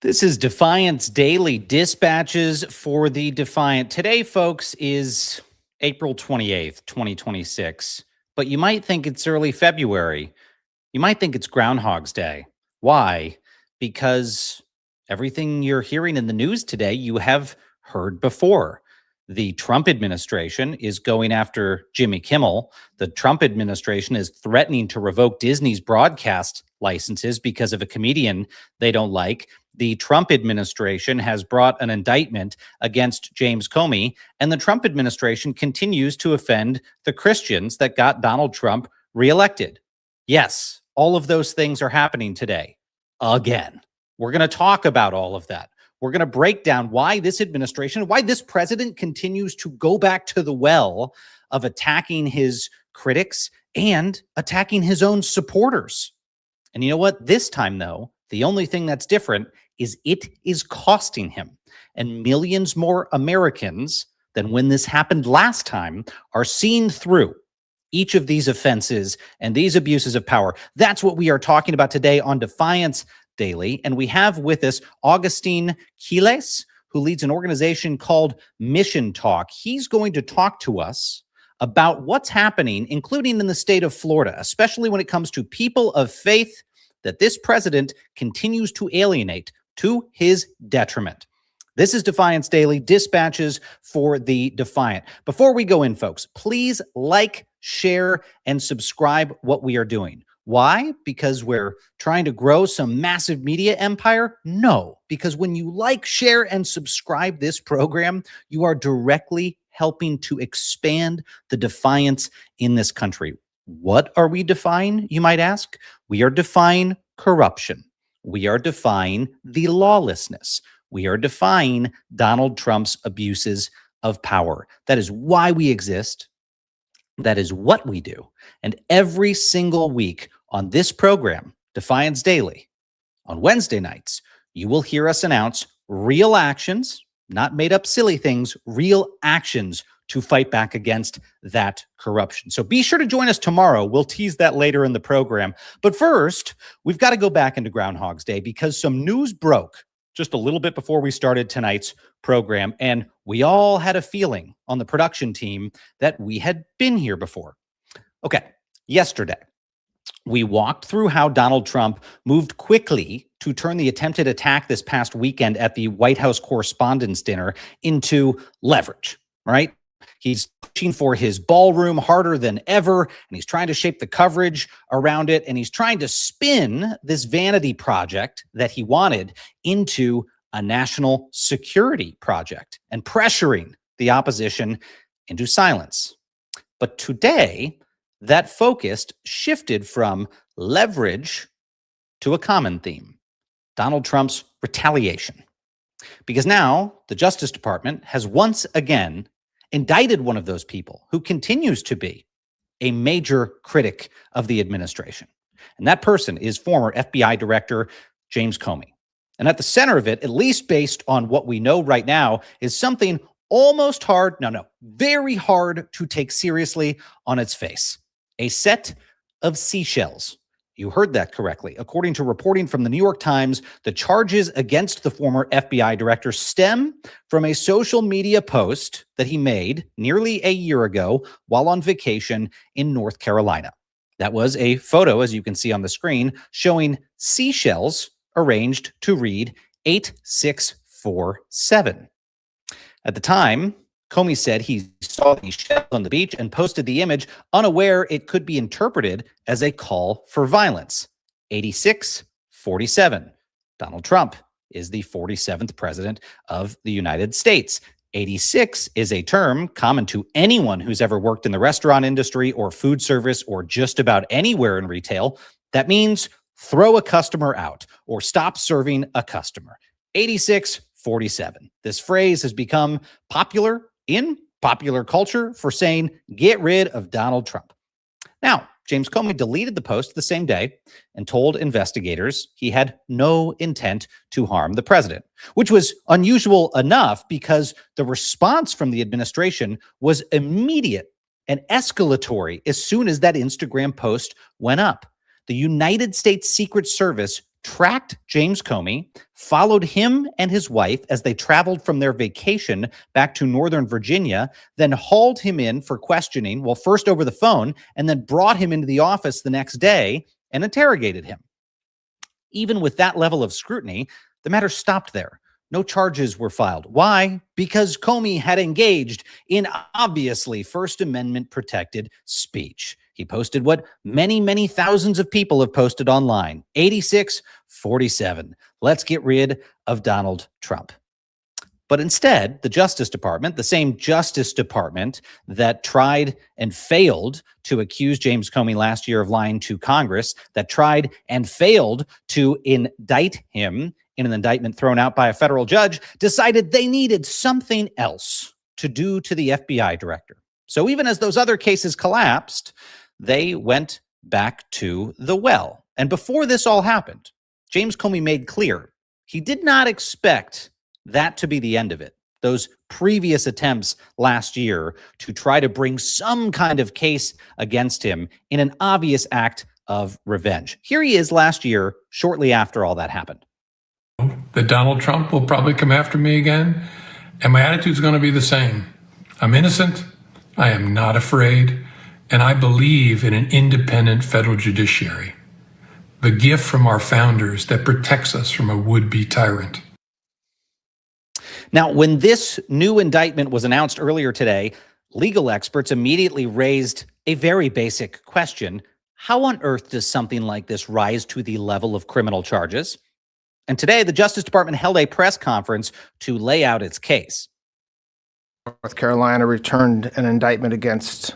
This is Defiance Daily Dispatches for the Defiant. Today, folks, is April 28th, 2026. But you might think it's early February. You might think it's Groundhog's Day. Why? Because everything you're hearing in the news today, you have heard before. The Trump administration is going after Jimmy Kimmel. The Trump administration is threatening to revoke Disney's broadcast licenses because of a comedian they don't like. The Trump administration has brought an indictment against James Comey, and the Trump administration continues to offend the Christians that got Donald Trump reelected. Yes, all of those things are happening today. Again, we're going to talk about all of that. We're going to break down why this administration, why this president continues to go back to the well of attacking his critics and attacking his own supporters. And you know what? This time, though, the only thing that's different is it is costing him. And millions more Americans than when this happened last time are seen through each of these offenses and these abuses of power. That's what we are talking about today on Defiance Daily. And we have with us Agustin Quiles, who leads an organization called Mission Talk. He's going to talk to us about what's happening, including in the state of Florida, especially when it comes to people of faith that this president continues to alienate to his detriment. This is Defiance Daily Dispatches for the Defiant. Before we go in, folks, please like, share, and subscribe what we are doing. Why? Because we're trying to grow some massive media empire? No, because when you like, share, and subscribe this program, you are directly helping to expand the defiance in this country. What are we defying, you might ask? We are defying corruption. We are defying the lawlessness. We are defying Donald Trump's abuses of power. That is why we exist. That is what we do. And every single week on this program, Defiance Daily, on Wednesday nights, you will hear us announce real actions, not made up silly things, real actions to fight back against that corruption. So be sure to join us tomorrow. We'll tease that later in the program. But first, we've got to go back into Groundhog's Day because some news broke just a little bit before we started tonight's program. And we all had a feeling on the production team that we had been here before. Okay, yesterday, we walked through how Donald Trump moved quickly to turn the attempted attack this past weekend at the White House Correspondents' Dinner into leverage, right? He's pushing for his ballroom harder than ever, and he's trying to shape the coverage around it, and he's trying to spin this vanity project that he wanted into a national security project and pressuring the opposition into silence. But today, that focus shifted from leverage to a common theme: Donald Trump's retaliation. Because now the Justice Department has once again indicted one of those people who continues to be a major critic of the administration. And that person is former FBI Director James Comey. And at the center of it, at least based on what we know right now, is something almost very hard to take seriously on its face: a set of seashells. You heard that correctly. According to reporting from the New York Times, the charges against the former FBI director stem from a social media post that he made nearly a year ago while on vacation in North Carolina. That was a photo, as you can see on the screen, showing seashells arranged to read 8647. At the time, Comey said he saw these shells on the beach and posted the image, unaware it could be interpreted as a call for violence. 8647. Donald Trump is the 47th president of the United States. 86 is a term common to anyone who's ever worked in the restaurant industry or food service or just about anywhere in retail. That means throw a customer out or stop serving a customer. 8647. This phrase has become popular in popular culture for saying, get rid of Donald Trump. Now, James Comey deleted the post the same day and told investigators he had no intent to harm the president, which was unusual enough because the response from the administration was immediate and escalatory as soon as that Instagram post went up. The United States Secret Service tracked James Comey, followed him and his wife as they traveled from their vacation back to Northern Virginia, then hauled him in for questioning, well, first over the phone, and then brought him into the office the next day and interrogated him. Even with that level of scrutiny, the matter stopped there. No charges were filed. Why? Because Comey had engaged in obviously First Amendment protected speech. He posted what many, many thousands of people have posted online. 86-47. Let's get rid of Donald Trump. But instead, the Justice Department, the same Justice Department that tried and failed to accuse James Comey last year of lying to Congress, that tried and failed to indict him in an indictment thrown out by a federal judge, decided they needed something else to do to the FBI director. So even as those other cases collapsed, they went back to the well. And before this all happened, James Comey made clear he did not expect that to be the end of it. Those previous attempts last year to try to bring some kind of case against him in an obvious act of revenge. Here he is last year, shortly after all that happened. That Donald Trump will probably come after me again, and my attitude's going to be the same. I'm innocent, I am not afraid, and I believe in an independent federal judiciary, the gift from our founders that protects us from a would-be tyrant. Now, when this new indictment was announced earlier today, legal experts immediately raised a very basic question. How on earth does something like this rise to the level of criminal charges? And today, the Justice Department held a press conference to lay out its case. North Carolina returned an indictment against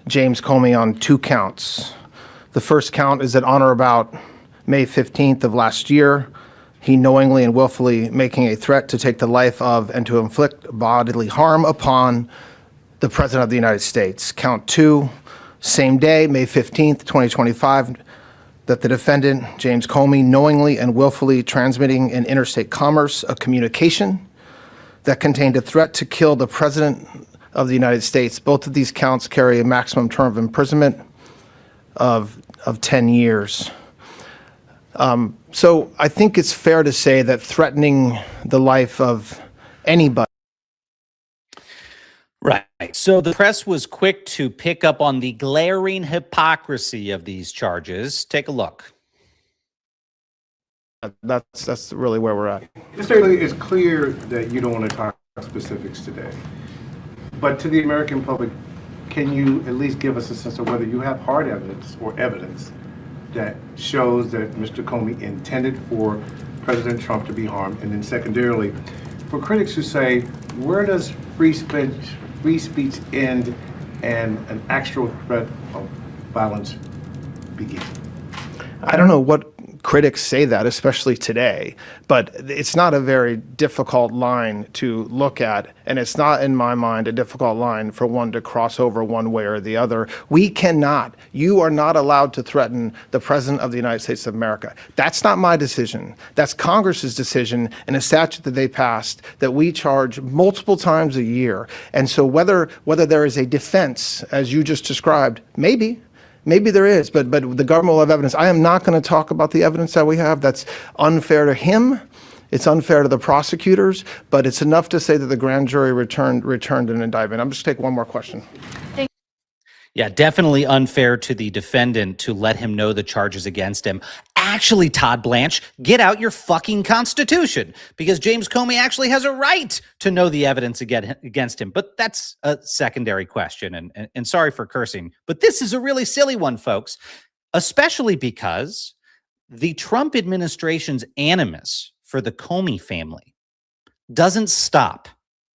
James Comey on 2 counts. The first count is that on or about May 15th of last year, he knowingly and willfully making a threat to take the life of and to inflict bodily harm upon the President of the United States. Count 2, same day, May 15th, 2025, that the defendant, James Comey, knowingly and willfully transmitting in interstate commerce a communication that contained a threat to kill the President of the United States. Both of these counts carry a maximum term of imprisonment of 10 years. So I think it's fair to say that threatening the life of anybody. Right. So the press was quick to pick up on the glaring hypocrisy of these charges. Take a look. That's really where we're at. It's clear that you don't want to talk specifics today. But to the American public, can you at least give us a sense of whether you have hard evidence or evidence that shows that Mr. Comey intended for President Trump to be harmed? And then secondarily, for critics who say, where does free speech end and an actual threat of violence begin? I don't know what critics say that, especially today, but it's not a very difficult line to look at, and it's not, in my mind, a difficult line for one to cross over one way or the other. We cannot, you are not allowed to threaten the President of the United States of America. That's not my decision. That's Congress's decision and a statute that they passed that we charge multiple times a year. And so whether there is a defense, as you just described, Maybe there is, but the government will have evidence. I am not going to talk about the evidence that we have. That's unfair to him. It's unfair to the prosecutors, but it's enough to say that the grand jury returned an indictment. I'm just going to take one more question. Yeah, definitely unfair to the defendant to let him know the charges against him. Actually, Todd Blanche, get out your fucking Constitution, because James Comey actually has a right to know the evidence against him. But that's a secondary question, and sorry for cursing, but this is a really silly one, folks, especially because the Trump administration's animus for the Comey family doesn't stop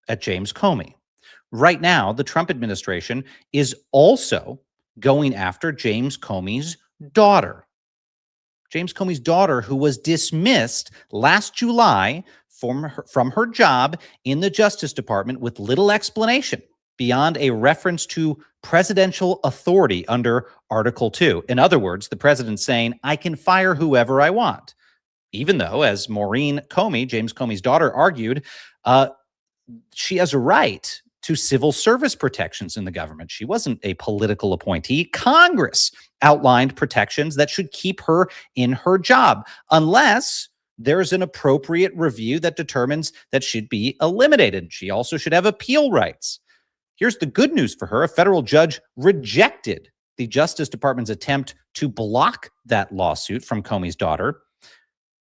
at James Comey. Right now, the Trump administration is also going after James Comey's daughter. James Comey's daughter, who was dismissed last July from her job in the Justice Department with little explanation beyond a reference to presidential authority under Article 2. In other words, the president saying, I can fire whoever I want. Even though, as Maureen Comey, James Comey's daughter, argued, she has a right to civil service protections in the government. She wasn't a political appointee. Congress outlined protections that should keep her in her job unless there's an appropriate review that determines that should be eliminated. She also should have appeal rights. Here's the good news for her. A federal judge rejected the Justice Department's attempt to block that lawsuit from Comey's daughter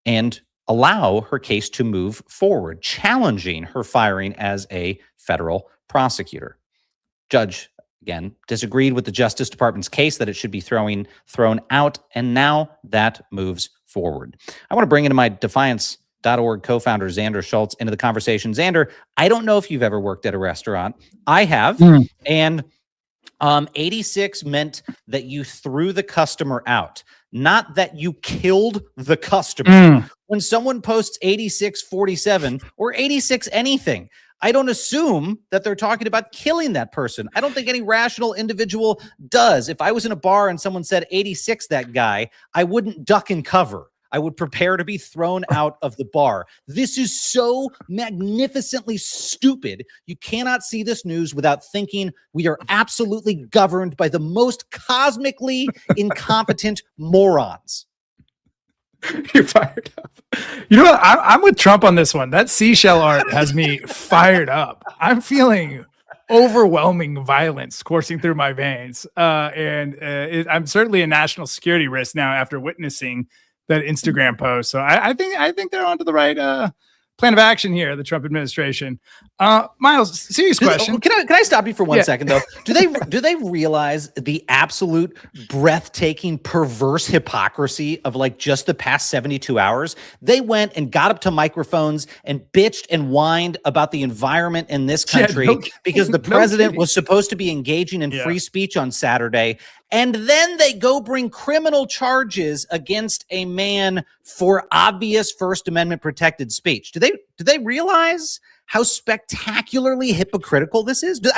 and allow her case to move forward, challenging her firing as a federal prosecutor. Judge, again, disagreed with the Justice Department's case that it should be thrown out, and now that moves forward. I want to bring into my Defiance.org co-founder Xander Schultz into the conversation. Xander, I don't know if you've ever worked at a restaurant. I have, and 86 meant that you threw the customer out, not that you killed the customer. When someone posts 8647 or 86 anything, I don't assume that they're talking about killing that person. I don't think any rational individual does. If I was in a bar and someone said 86 that guy, I wouldn't duck and cover. I would prepare to be thrown out of the bar. This is so magnificently stupid. You cannot see this news without thinking we are absolutely governed by the most cosmically incompetent morons. You're fired up. You know what? I'm with Trump on this one. That seashell art has me fired up. I'm feeling overwhelming violence coursing through my veins. I'm certainly a national security risk now after witnessing that Instagram post. So I think they're onto the right plan of action here, the Trump administration. Miles, serious question. Can I stop you for 1 second though? Do they realize the absolute breathtaking perverse hypocrisy of like just the past 72 hours? They went and got up to microphones and bitched and whined about the environment in this country because the president was supposed to be engaging in free speech on Saturday. And then they go bring criminal charges against a man for obvious First Amendment protected speech. Do they realize how spectacularly hypocritical this is? Do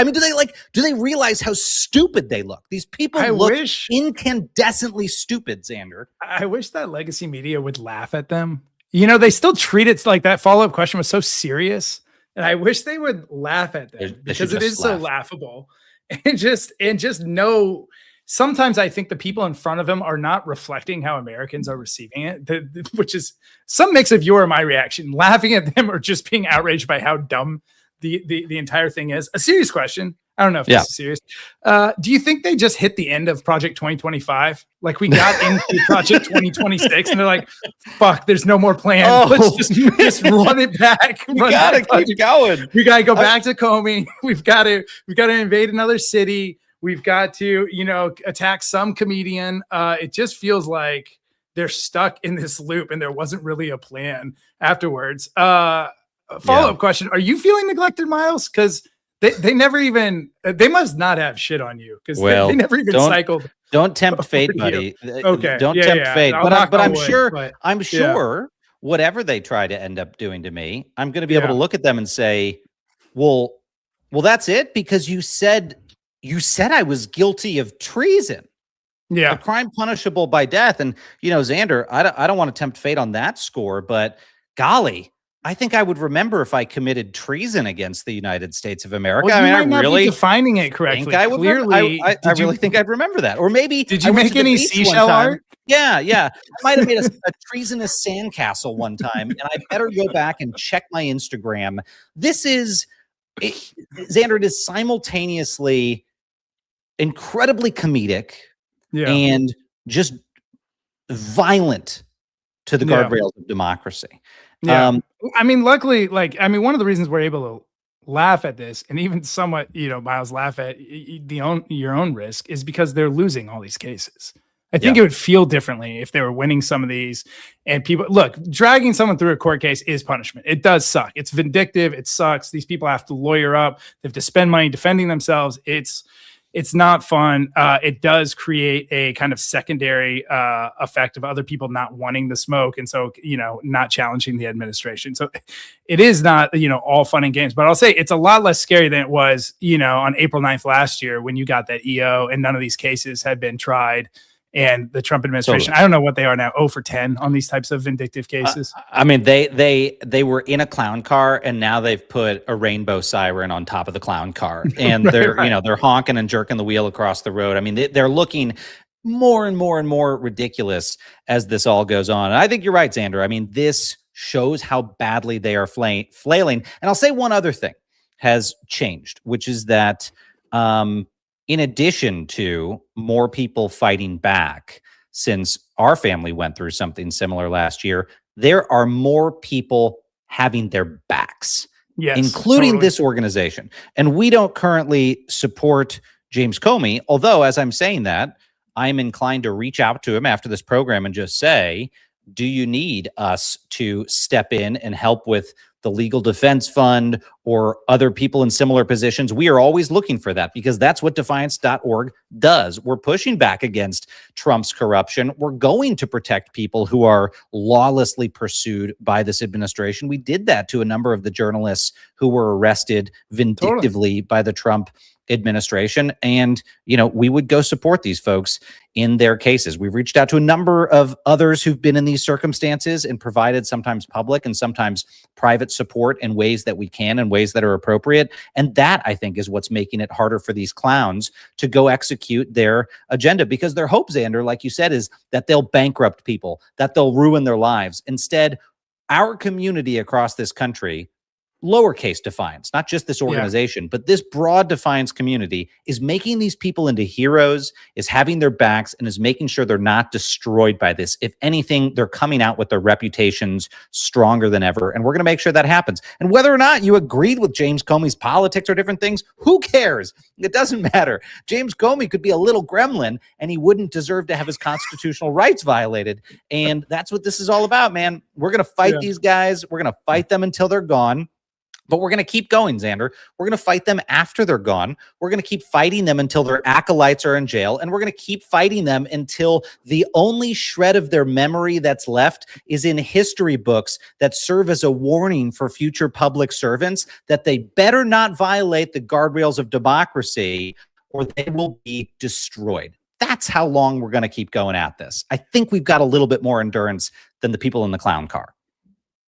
they realize how stupid they look? These people look incandescently stupid, Xander. I wish that legacy media would laugh at them. You know, they still treat it like that follow-up question was so serious. And I wish they would laugh at them because it is so laughable. And just know. Sometimes I think the people in front of them are not reflecting how Americans are receiving it, which is some mix of your or my reaction, laughing at them or just being outraged by how dumb the entire thing is. A serious question. I don't know if this is serious. Do you think they just hit the end of Project 2025? Like we got into Project 2026 and they're like, fuck, there's no more plan. Let's just run it back. We gotta keep going. We gotta go back to Comey. We've got to invade another city. We've got to, attack some comedian. It just feels like they're stuck in this loop and there wasn't really a plan afterwards. Follow-up question. Are you feeling neglected, Miles? Because they never even, they must not have shit on you because they never even cycled. Don't tempt fate, buddy. Okay. Don't tempt fate. But I'm sure whatever they try to end up doing to me, I'm going to be able to look at them and say, well, that's it because you said I was guilty of treason. Yeah. A crime punishable by death. And, Xander, I don't want to tempt fate on that score, but golly, I think I would remember if I committed treason against the United States of America. Well, I really defining it correctly. I really think I'd remember that. Or maybe did you make any seashell art? Yeah. I might have made a treasonous sandcastle one time, and I better go back and check my Instagram. Xander, it is simultaneously incredibly comedic and just violent to the guardrails of democracy. Luckily, one of the reasons we're able to laugh at this and even somewhat, Miles, laugh at your own risk is because they're losing all these cases. I think it would feel differently if they were winning some of these. And people, look, dragging someone through a court case is punishment. It does suck. It's vindictive. It sucks. These people have to lawyer up. They have to spend money defending themselves. It's not fun. It does create a kind of secondary effect of other people not wanting the smoke. And so, not challenging the administration. So it is not, all fun and games. But I'll say it's a lot less scary than it was, on April 9th last year when you got that EO and none of these cases had been tried. and the Trump administration. Totally. I don't know what they are now, 0 for 10 on these types of vindictive cases. I mean, they were in a clown car, and now they've put a rainbow siren on top of the clown car, and they're honking and jerking the wheel across the road. I mean, they're looking more and more and more ridiculous as this all goes on. And I think you're right, Xander. I mean, this shows how badly they are flailing. And I'll say one other thing has changed, which is that in addition to more people fighting back, since our family went through something similar last year, there are more people having their backs, including this organization. And we don't currently support James Comey, although as I'm saying that, I'm inclined to reach out to him after this program and just say, do you need us to step in and help with the legal defense fund or other people in similar positions? We are always looking for that, because that's what Defiance.org does. We're pushing back against Trump's corruption. We're going to protect people who are lawlessly pursued by this administration. We did that to a number of the journalists who were arrested vindictively by the Trump administration. And, we would go support these folks in their cases. We've reached out to a number of others who've been in these circumstances and provided sometimes public and sometimes private support in ways that we can, in ways that are appropriate. And that, I think, is what's making it harder for these clowns to go execute their agenda, because their hope, Xander, like you said, is that they'll bankrupt people, that they'll ruin their lives. Instead, our community across this country, lowercase Defiance, not just this organization, but this broad Defiance community, is making these people into heroes, is having their backs, and is making sure they're not destroyed by this. If anything, they're coming out with their reputations stronger than ever. And we're going to make sure that happens. And whether or not you agreed with James Comey's politics or different things, who cares? It doesn't matter. James Comey could be a little gremlin, and he wouldn't deserve to have his constitutional rights violated. And that's what this is all about, man. We're going to fight these guys. We're going to fight them until they're gone. But we're going to keep going, Xander. We're going to fight them after they're gone. We're going to keep fighting them until their acolytes are in jail. And we're going to keep fighting them until the only shred of their memory that's left is in history books that serve as a warning for future public servants that they better not violate the guardrails of democracy, or they will be destroyed. That's how long we're going to keep going at this. I think we've got a little bit more endurance than the people in the clown car.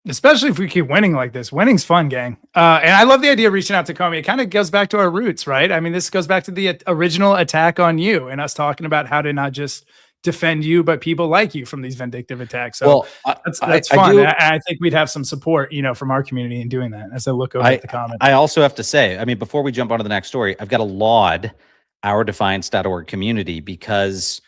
Especially if we keep winning like this. Winning's fun, gang. And I love the idea of reaching out to Comey. It kind of goes back to our roots, right? I mean, this goes back to the original attack on you and us talking about how to not just defend you, but people like you from these vindictive attacks. So that's fun. I think we'd have some support, from our community in doing that as I look over at the comments. I also have to say, I mean, before we jump onto the next story, I've got to laud our Defiance.org community, because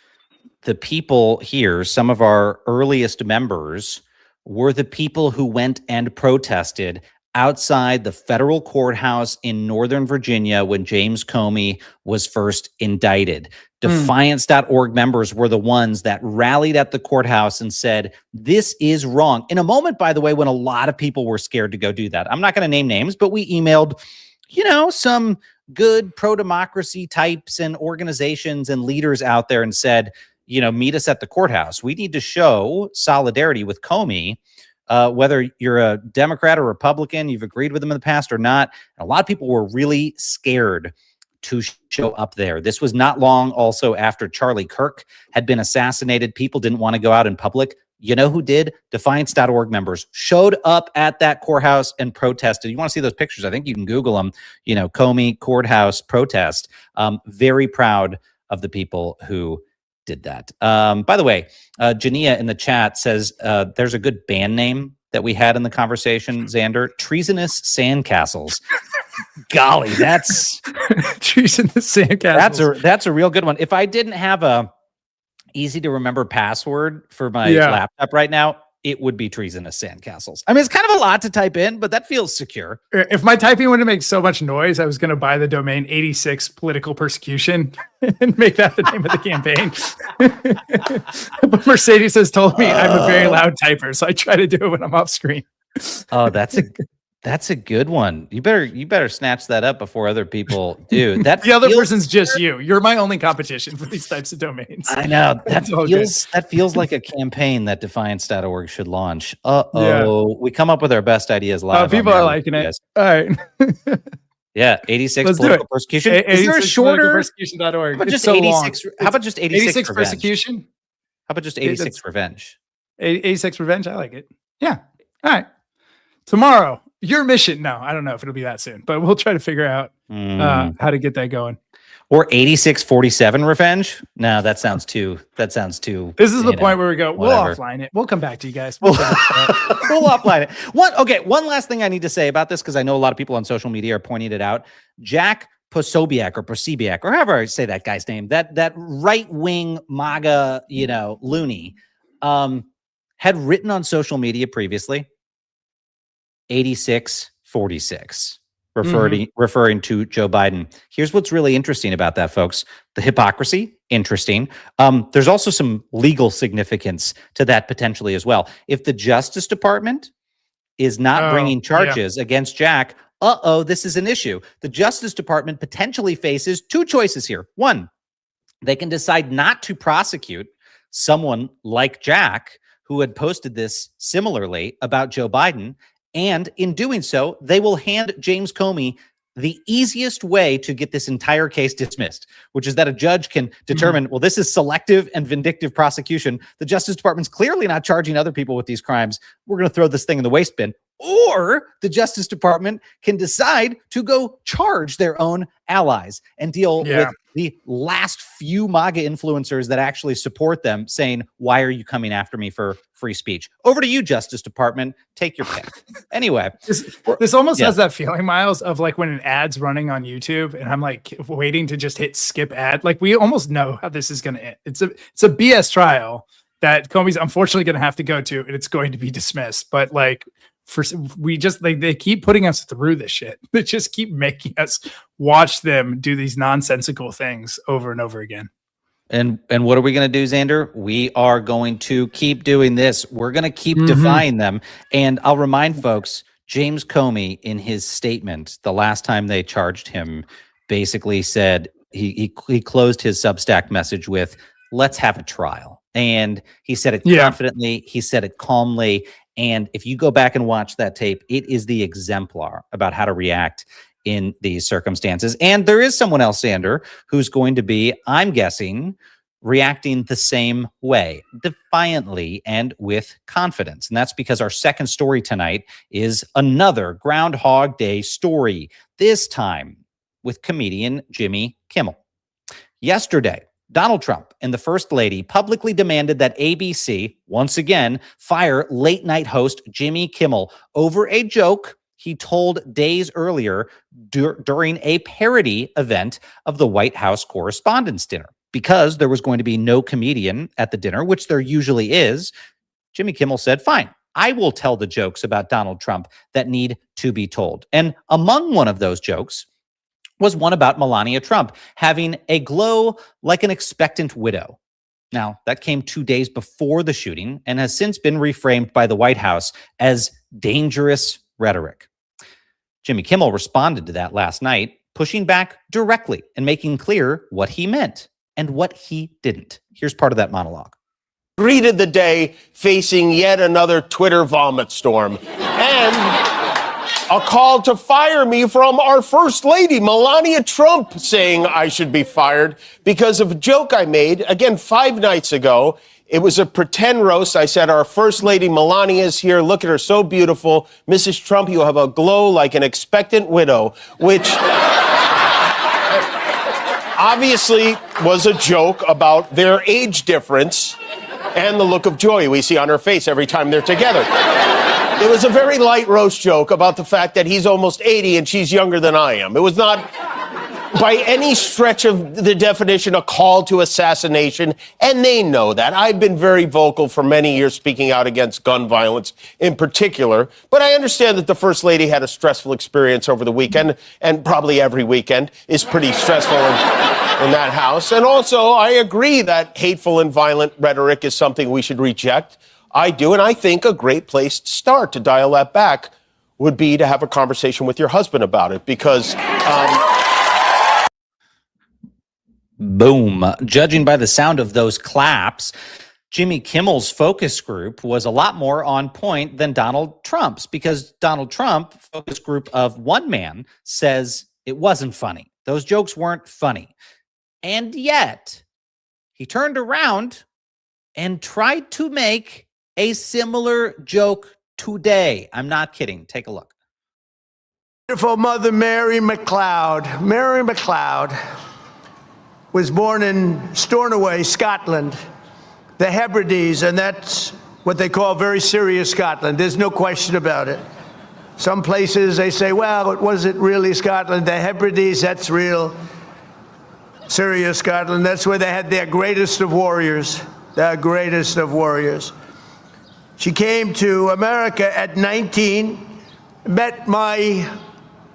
the people here, some of our earliest members, were the people who went and protested outside the federal courthouse in Northern Virginia when James Comey was first indicted. Defiance.org members were the ones that rallied at the courthouse and said, this is wrong. In a moment, by the way, when a lot of people were scared to go do that. I'm not going to name names, but we emailed, some good pro-democracy types and organizations and leaders out there and said, meet us at the courthouse. We need to show solidarity with Comey, whether you're a Democrat or Republican, you've agreed with him in the past or not. And a lot of people were really scared to show up there. This was not long also after Charlie Kirk had been assassinated. People didn't want to go out in public. You know who did? Defiance.org members showed up at that courthouse and protested. You want to see those pictures? I think you can Google them. Comey courthouse protest. Very proud of the people who did that. By the way, Jania in the chat says there's a good band name that we had in the conversation, Xander. Treasonous Sandcastles. Golly, that's Treasonous Sandcastles. That's a real good one. If I didn't have a easy to remember password for my laptop right now, it would be Treasonous Sandcastles. I mean, it's kind of a lot to type in, but that feels secure. If my typing wouldn't make so much noise, I was going to buy the domain 86 Political Persecution and make that the name of the campaign. But Mercedes has told me I'm a very loud typer, so I try to do it when I'm off screen. Oh, that's a good one. You better snatch that up before other people do. That the other person's just you. You're my only competition for these types of domains. I know. That feels like a campaign that Defiance.org should launch. We come up with our best ideas live. People are liking it. All right. Yeah, 86 Let's political do it. persecution. Is there a shorter? Persecution.org. How about just so 86? Long. How about just 86 revenge? Persecution? How about just 86 revenge? 86 revenge. I like it. Yeah. All right. Tomorrow, your mission. No, I don't know if it'll be that soon, but we'll try to figure out how to get that going. Or 86-47 revenge? No, that sounds too. This is the point where we go, whatever. We'll offline it. We'll come back to you guys. We'll offline it. One last thing I need to say about this, because I know a lot of people on social media are pointing it out. Jack Posobiec or Posobiec, or however I say that guy's name, that right-wing MAGA, loony, had written on social media previously 86-46. Referring to Joe Biden. Here's what's really interesting about that, folks. The hypocrisy, interesting. There's also some legal significance to that potentially as well. If the Justice Department is not bringing charges against Jack, this is an issue. The Justice Department potentially faces two choices here. One, they can decide not to prosecute someone like Jack, who had posted this similarly about Joe Biden. And in doing so, they will hand James Comey the easiest way to get this entire case dismissed, which is that a judge can determine, well, this is selective and vindictive prosecution. The Justice Department's clearly not charging other people with these crimes. We're going to throw this thing in the waste bin. Or the Justice Department can decide to go charge their own allies and deal with the last few MAGA influencers that actually support them, saying, why are you coming after me for free speech? Over to you, Justice Department. Take your pick. Anyway. This almost has that feeling, Miles, of like when an ad's running on YouTube and I'm like waiting to just hit skip ad. Like we almost know how this is going to end. It's a BS trial that Comey's unfortunately going to have to go to, and it's going to be dismissed. But like, they keep putting us through this shit. They just keep making us watch them do these nonsensical things over and over again. And what are we going to do, Xander? We are going to keep doing this. We're going to keep defying them. And I'll remind folks, James Comey, in his statement, the last time they charged him, basically said he closed his Substack message with, let's have a trial. And he said it confidently. He said it calmly. And if you go back and watch that tape, it is the exemplar about how to react in these circumstances. And there is someone else, Xander, who's going to be, I'm guessing, reacting the same way, defiantly and with confidence. And that's because our second story tonight is another Groundhog Day story, this time with comedian Jimmy Kimmel. Yesterday, Donald Trump and the First Lady publicly demanded that ABC, once again, fire late-night host Jimmy Kimmel over a joke he told days earlier during a parody event of the White House Correspondents' Dinner. Because there was going to be no comedian at the dinner, which there usually is, Jimmy Kimmel said, fine, I will tell the jokes about Donald Trump that need to be told. And among one of those jokes was one about Melania Trump having a glow like an expectant widow. Now, that came 2 days before the shooting and has since been reframed by the White House as dangerous rhetoric. Jimmy Kimmel responded to that last night, pushing back directly and making clear what he meant and what he didn't. Here's part of that monologue. Greeted the day facing yet another Twitter vomit storm and a call to fire me from our First Lady, Melania Trump, saying I should be fired because of a joke I made, again, 5 nights ago. It was a pretend roast. I said, our First Lady Melania is here. Look at her, so beautiful. Mrs. Trump, you have a glow like an expectant widow, which obviously was a joke about their age difference and the look of joy we see on her face every time they're together. It was a very light roast joke about the fact that he's almost 80 and she's younger than I am. It was not, by any stretch of the definition, a call to assassination, and they know that. I've been very vocal for many years speaking out against gun violence in particular, but I understand that the First Lady had a stressful experience over the weekend, and probably every weekend is pretty stressful in that house. And also, I agree that hateful and violent rhetoric is something we should reject. I do, and I think a great place to start to dial that back would be to have a conversation with your husband about it, because... Boom. Judging by the sound of those claps, Jimmy Kimmel's focus group was a lot more on point than Donald Trump's, because Donald Trump, focus group of one man, says It wasn't funny. Those jokes weren't funny. And yet, he turned around and tried to make a similar joke today. I'm not kidding. Take a look. Beautiful Mother Mary MacLeod. Mary MacLeod was born in Stornoway, Scotland, the Hebrides, and that's what they call very serious Scotland. There's no question about it. Some places they say, well, it wasn't really Scotland. The Hebrides, that's real serious Scotland. That's where they had their greatest of warriors, their greatest of warriors. She came to America at 19, met my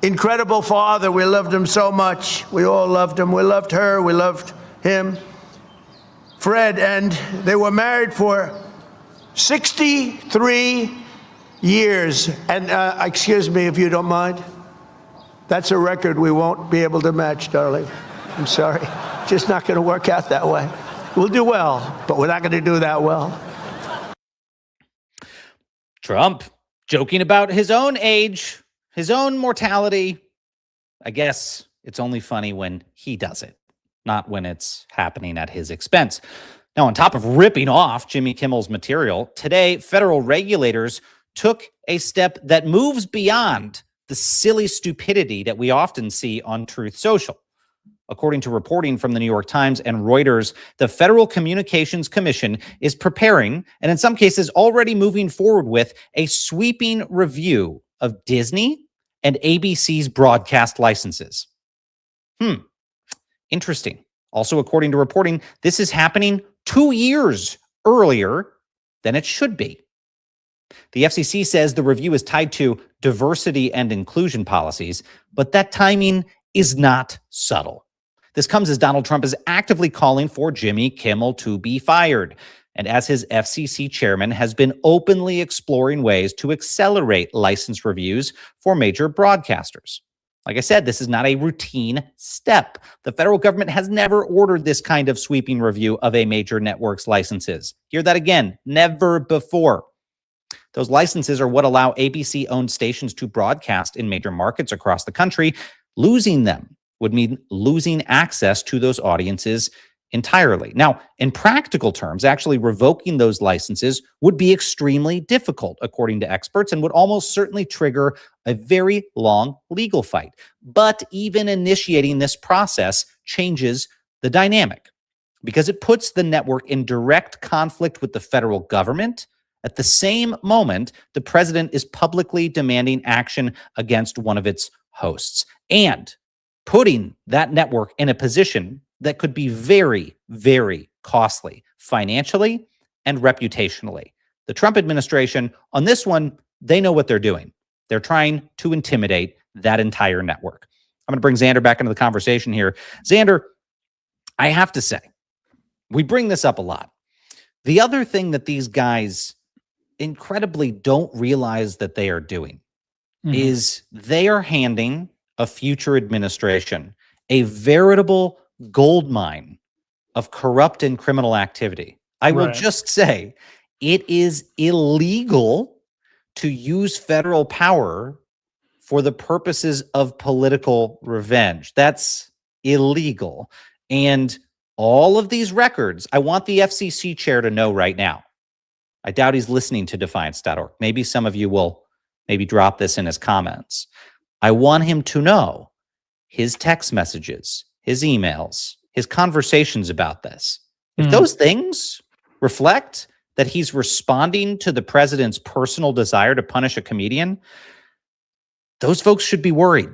incredible father. We loved him so much. We all loved him. We loved her. We loved him, Fred, and they were married for 63 years. And excuse me, if you don't mind, that's a record we won't be able to match, darling. I'm sorry. Just not going to work out that way. We'll do well, but we're not going to do that well. Trump joking about his own age, his own mortality. I guess it's only funny when he does it, not when it's happening at his expense. Now, on top of ripping off Jimmy Kimmel's material, today, federal regulators took a step that moves beyond the silly stupidity that we often see on Truth Social. According to reporting from the New York Times and Reuters, the Federal Communications Commission is preparing, and in some cases already moving forward with, a sweeping review of Disney and ABC's broadcast licenses. Interesting. Also, according to reporting, this is happening 2 years earlier than it should be. The FCC says the review is tied to diversity and inclusion policies, but that timing is not subtle. This comes as Donald Trump is actively calling for Jimmy Kimmel to be fired, and as his FCC chairman has been openly exploring ways to accelerate license reviews for major broadcasters. Like I said, this is not a routine step. The federal government has never ordered this kind of sweeping review of a major network's licenses. Hear that again, never before. Those licenses are what allow ABC-owned stations to broadcast in major markets across the country. Losing them would mean losing access to those audiences entirely. Now, in practical terms, actually revoking those licenses would be extremely difficult, according to experts, and would almost certainly trigger a very long legal fight. But even initiating this process changes the dynamic because it puts the network in direct conflict with the federal government. At the same moment, the president is publicly demanding action against one of its hosts and putting that network in a position that could be very, very costly financially and reputationally. The Trump administration, on this one, they know what they're doing. They're trying to intimidate that entire network. I'm going to bring Xander back into the conversation here. Xander, I have to say, we bring this up a lot. The other thing that these guys incredibly don't realize that they are doing is they are handing a future administration a veritable gold mine of corrupt and criminal activity. I will just say it is illegal to use federal power for the purposes of political revenge. That's illegal. And all of these records, I want the FCC chair to know right now. I doubt he's listening to Defiance.org. Maybe some of you will maybe drop this in his comments. I want him to know his text messages, his emails, his conversations about this. If those things reflect that he's responding to the president's personal desire to punish a comedian, those folks should be worried.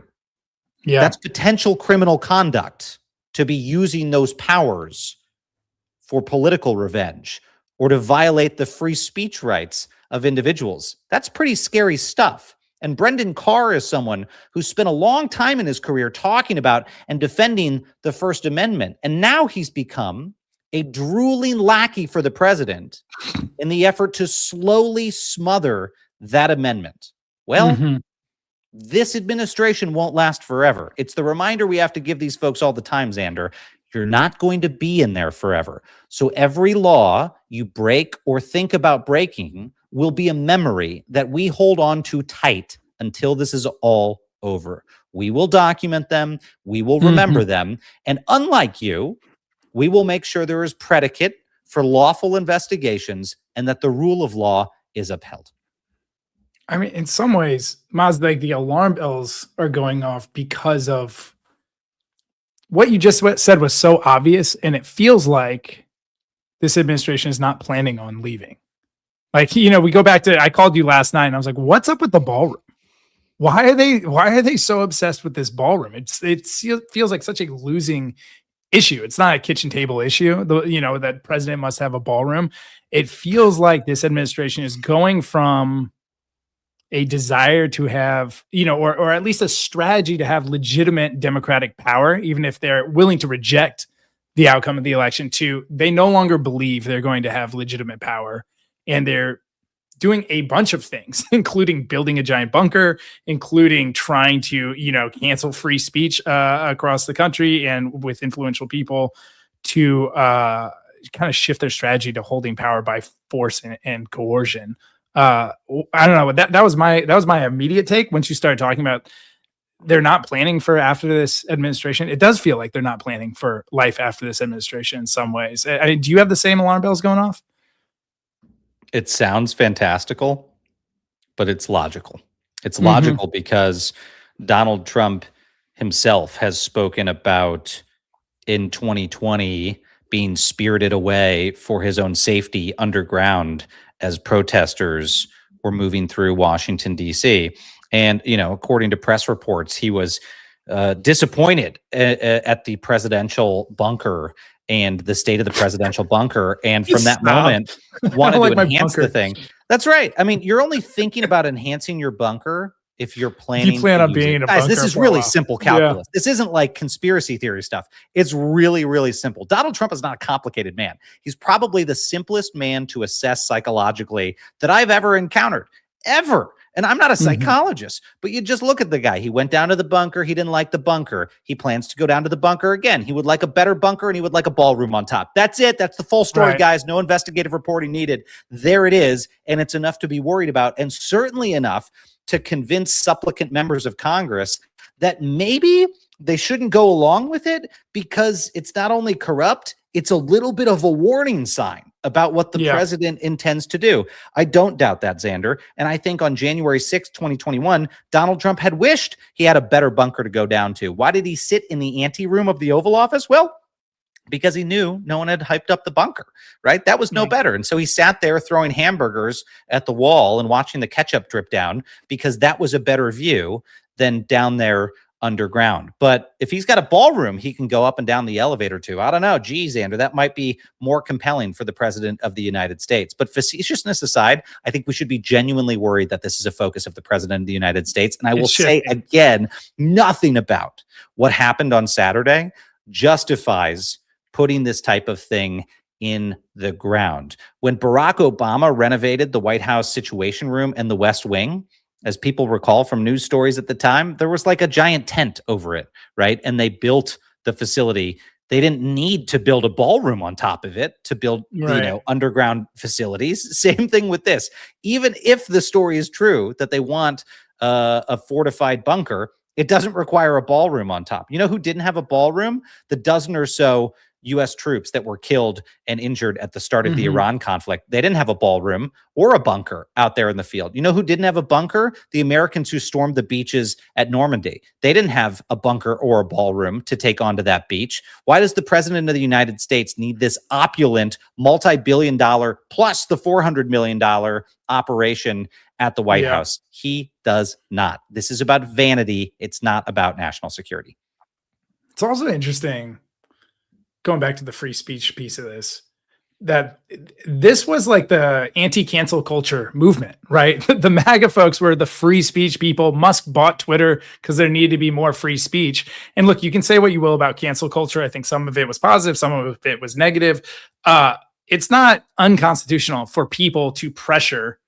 Yeah. That's potential criminal conduct to be using those powers for political revenge or to violate the free speech rights of individuals. That's pretty scary stuff. And Brendan Carr is someone who spent a long time in his career talking about and defending the First Amendment. And now he's become a drooling lackey for the president in the effort to slowly smother that amendment. Well, this administration won't last forever. It's the reminder we have to give these folks all the time, Xander. You're not going to be in there forever. So every law you break or think about breaking will be a memory that we hold on to tight until this is all over. We will document them. We will remember them. And unlike you, we will make sure there is predicate for lawful investigations and that the rule of law is upheld. I mean, in some ways, Maz, like the alarm bells are going off because of what you just said was so obvious. And it feels like this administration is not planning on leaving. Like, you know, we go back to, I called you last night and I was like, what's up with the ballroom? Why are they so obsessed with this ballroom? It feels like such a losing issue. It's not a kitchen table issue, that president must have a ballroom. It feels like this administration is going from a desire to have, or at least a strategy to have legitimate democratic power, even if they're willing to reject the outcome of the election, to they no longer believe they're going to have legitimate power. And they're doing a bunch of things, including building a giant bunker, including trying to, cancel free speech across the country and with influential people to kind of shift their strategy to holding power by force and coercion. I don't know. That was my immediate take once you started talking about they're not planning for after this administration. It does feel like they're not planning for life after this administration in some ways. Do you have the same alarm bells going off? It sounds fantastical, but it's logical. It's logical because Donald Trump himself has spoken about in 2020 being spirited away for his own safety underground as protesters were moving through Washington, D.C. And, according to press reports, he was disappointed at the presidential bunker and the state of the presidential bunker. And from that moment, wanted to enhance the thing. That's right. I mean, you're only thinking about enhancing your bunker if you're planning. You plan on being in a bunker. Guys, this is really simple calculus. Yeah. This isn't like conspiracy theory stuff. It's really, really simple. Donald Trump is not a complicated man. He's probably the simplest man to assess psychologically that I've ever encountered, ever. And I'm not a psychologist, but you just look at the guy. He went down to the bunker. He didn't like the bunker. He plans to go down to the bunker again. He would like a better bunker and he would like a ballroom on top. That's it. That's the full story, guys. No investigative reporting needed. There it is. And it's enough to be worried about, and certainly enough to convince supplicant members of Congress that maybe they shouldn't go along with it because it's not only corrupt, it's a little bit of a warning sign about what the president intends to do. I don't doubt that, Xander. And I think on January 6th, 2021, Donald Trump had wished he had a better bunker to go down to. Why did he sit in the ante room of the Oval Office? Well, because he knew no one had hyped up the bunker, right? That was no better. And so he sat there throwing hamburgers at the wall and watching the ketchup drip down because that was a better view than down there underground. But if he's got a ballroom, he can go up and down the elevator to. I don't know. Geez, Andrew, that might be more compelling for the president of the United States. But facetiousness aside, I think we should be genuinely worried that this is a focus of the president of the United States. And I will say again, nothing about what happened on Saturday justifies putting this type of thing in the ground. When Barack Obama renovated the White House Situation Room and the West Wing, as people recall from news stories at the time, there was like a giant tent over it, right? And they built the facility. They didn't need to build a ballroom on top of it to build, underground facilities. Same thing with this. Even if the story is true that they want a fortified bunker, it doesn't require a ballroom on top. You know who didn't have a ballroom? The dozen or so U.S. troops that were killed and injured at the start of the Iran conflict. They didn't have a ballroom or a bunker out there in the field. You know who didn't have a bunker? The Americans who stormed the beaches at Normandy. They didn't have a bunker or a ballroom to take onto that beach. Why does the president of the United States need this opulent, multi-billion dollar plus the $400 million operation at the White House? He does not. This is about vanity. It's not about national security. It's also interesting, going back to the free speech piece of this, that this was like the anti-cancel culture movement, right? The MAGA folks were the free speech people. Musk bought Twitter because there needed to be more free speech. And look, you can say what you will about cancel culture. I think some of it was positive, some of it was negative. It's not unconstitutional for people to pressure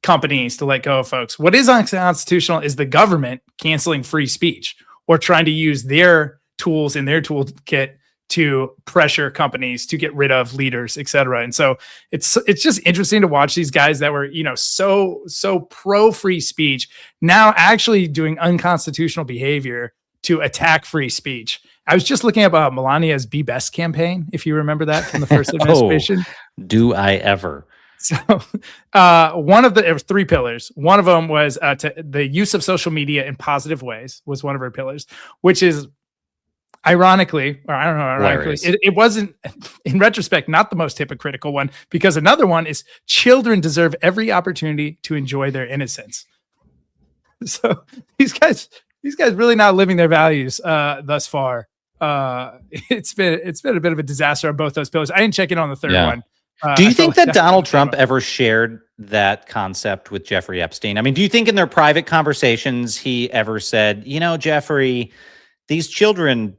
companies to let go of folks. What is unconstitutional is the government canceling free speech or trying to use their tools in their toolkit to pressure companies to get rid of leaders, et cetera. And so it's just interesting to watch these guys that were, so pro free speech now actually doing unconstitutional behavior to attack free speech. I was just looking at Melania's Be Best campaign, if you remember that from the first administration. Do I ever? So it was 3 pillars. One of them was the use of social media in positive ways was one of her pillars, which is ironically, it wasn't, in retrospect, not the most hypocritical one, because another one is children deserve every opportunity to enjoy their innocence. So these guys really not living their values thus far. It's been a bit of a disaster on both those pillars. I didn't check in on the third one. Do you think that Donald Trump ever shared that concept with Jeffrey Epstein? I mean, do you think in their private conversations he ever said, Jeffrey, these children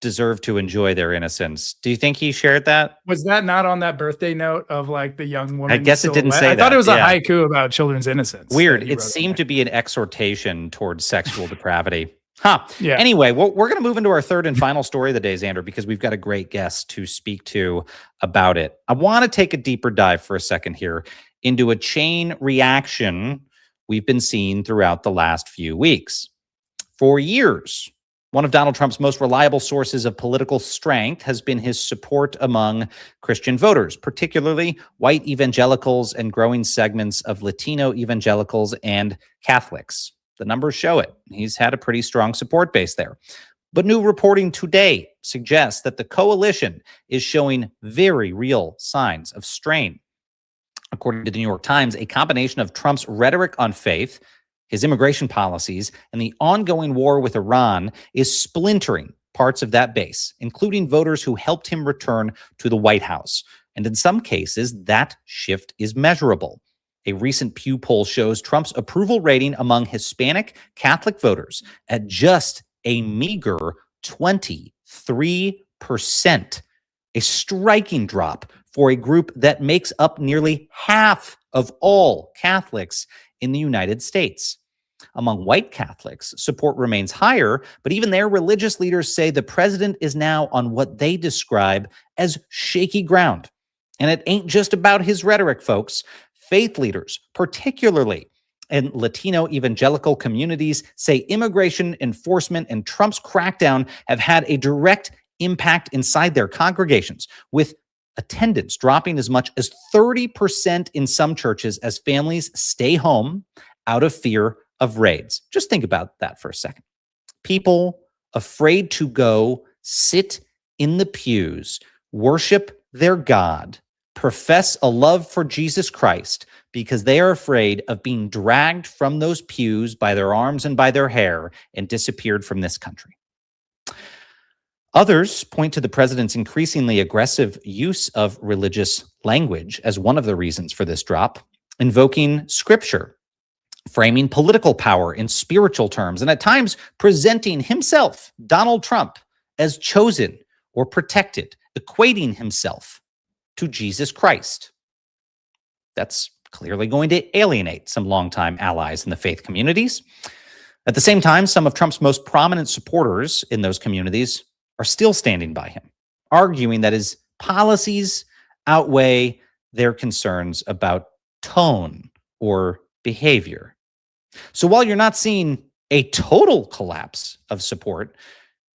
deserve to enjoy their innocence? Do you think he shared that? Was that not on that birthday note of like the young woman? I guess it didn't say that. I thought it was a haiku about children's innocence. Weird. It seemed to be an exhortation towards sexual depravity. Huh. Yeah. Anyway, we're going to move into our third and final story of the day, Xander, because we've got a great guest to speak to about it. I want to take a deeper dive for a second here into a chain reaction we've been seeing throughout the last few weeks. For years, one of Donald Trump's most reliable sources of political strength has been his support among Christian voters, particularly white evangelicals and growing segments of Latino evangelicals and Catholics. The numbers show it. He's had a pretty strong support base there. But new reporting today suggests that the coalition is showing very real signs of strain. According to the New York Times, a combination of Trump's rhetoric on faith, his immigration policies, and the ongoing war with Iran is splintering parts of that base, including voters who helped him return to the White House. And in some cases, that shift is measurable. A recent Pew poll shows Trump's approval rating among Hispanic Catholic voters at just a meager 23%, a striking drop for a group that makes up nearly half of all Catholics in the United States. Among white Catholics, support remains higher, but even their religious leaders say the president is now on what they describe as shaky ground. And it ain't just about his rhetoric, folks. Faith leaders, particularly in Latino evangelical communities, say immigration enforcement and Trump's crackdown have had a direct impact inside their congregations, with attendance dropping as much as 30% in some churches as families stay home out of fear of raids. Just think about that for a second. People afraid to go sit in the pews, worship their God, profess a love for Jesus Christ because they are afraid of being dragged from those pews by their arms and by their hair and disappeared from this country. Others point to the president's increasingly aggressive use of religious language as one of the reasons for this drop, invoking scripture, framing political power in spiritual terms, and at times presenting himself, Donald Trump, as chosen or protected, equating himself to Jesus Christ. That's clearly going to alienate some longtime allies in the faith communities. At the same time, some of Trump's most prominent supporters in those communities are still standing by him, arguing that his policies outweigh their concerns about tone or behavior. So while you're not seeing a total collapse of support,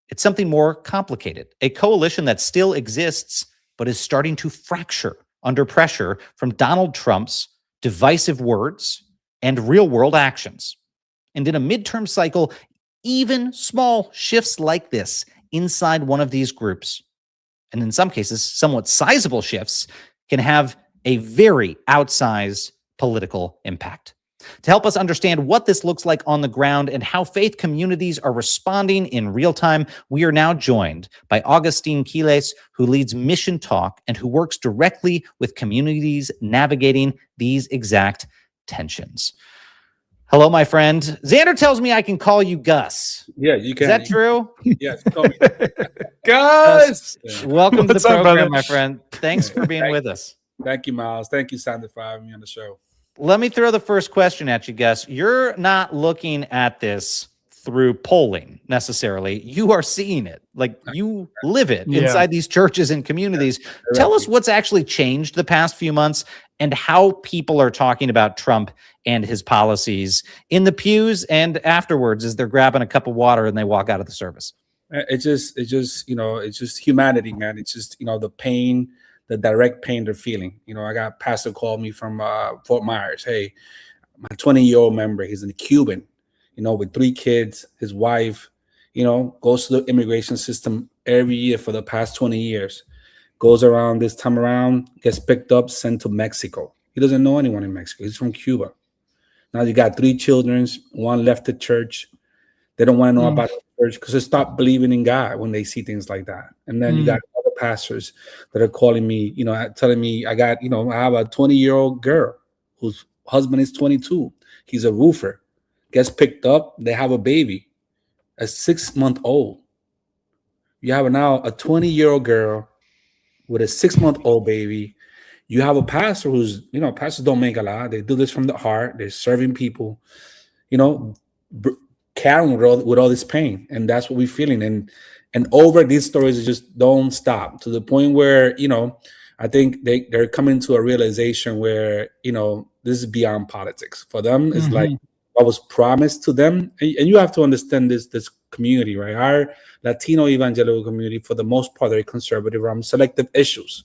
it's something more complicated, a coalition that still exists but is starting to fracture under pressure from Donald Trump's divisive words and real-world actions. And in a midterm cycle, even small shifts like this inside one of these groups, and in some cases, somewhat sizable shifts, can have a very outsized political impact. To help us understand what this looks like on the ground and how faith communities are responding in real time, we are now joined by Agustin Quiles, who leads Mission Talk and who works directly with communities navigating these exact tensions. Hello, my friend. Xander tells me I can call you Gus. Yeah, you can. Is that true? Yes, call me. Gus! Welcome to the What's up, program, brother? my friend. Thanks for being with us. Thank you, Miles. Thank you, Sander, for having me on the show. Let me throw the first question at you, Gus. You're not looking at this through polling necessarily. You are seeing it. Like, you live it inside these churches and communities. Tell us what's actually changed the past few months and how people are talking about Trump and his policies in the pews and afterwards as they're grabbing a cup of water and they walk out of the service. It's just humanity, man. It's just, the pain, the direct pain they're feeling. I got a pastor called me from Fort Myers. Hey, my 20-year-old member, he's a Cuban, with 3 kids, his wife, goes to the immigration system every year for the past 20 years, goes around this time around, gets picked up, sent to Mexico. He doesn't know anyone in Mexico. He's from Cuba. Now you got 3 children, 1 left the church. They don't want to know about the church because they stop believing in God when they see things like that. And then you got other pastors that are calling me, telling me I have a 20-year-old girl whose husband is 22. He's a roofer. Gets picked up. They have a baby, a 6-month-old. You have now a 20-year-old girl with a 6-month-old baby. You have a pastor who's, pastors don't make a lot. They do this from the heart. They're serving people, carrying with all this pain, and that's what we're feeling. And over these stories just don't stop to the point where I think they're coming to a realization where this is beyond politics for them. It's like what was promised to them, and you have to understand this community, right? Our Latino evangelical community, for the most part, they're conservative around selective issues,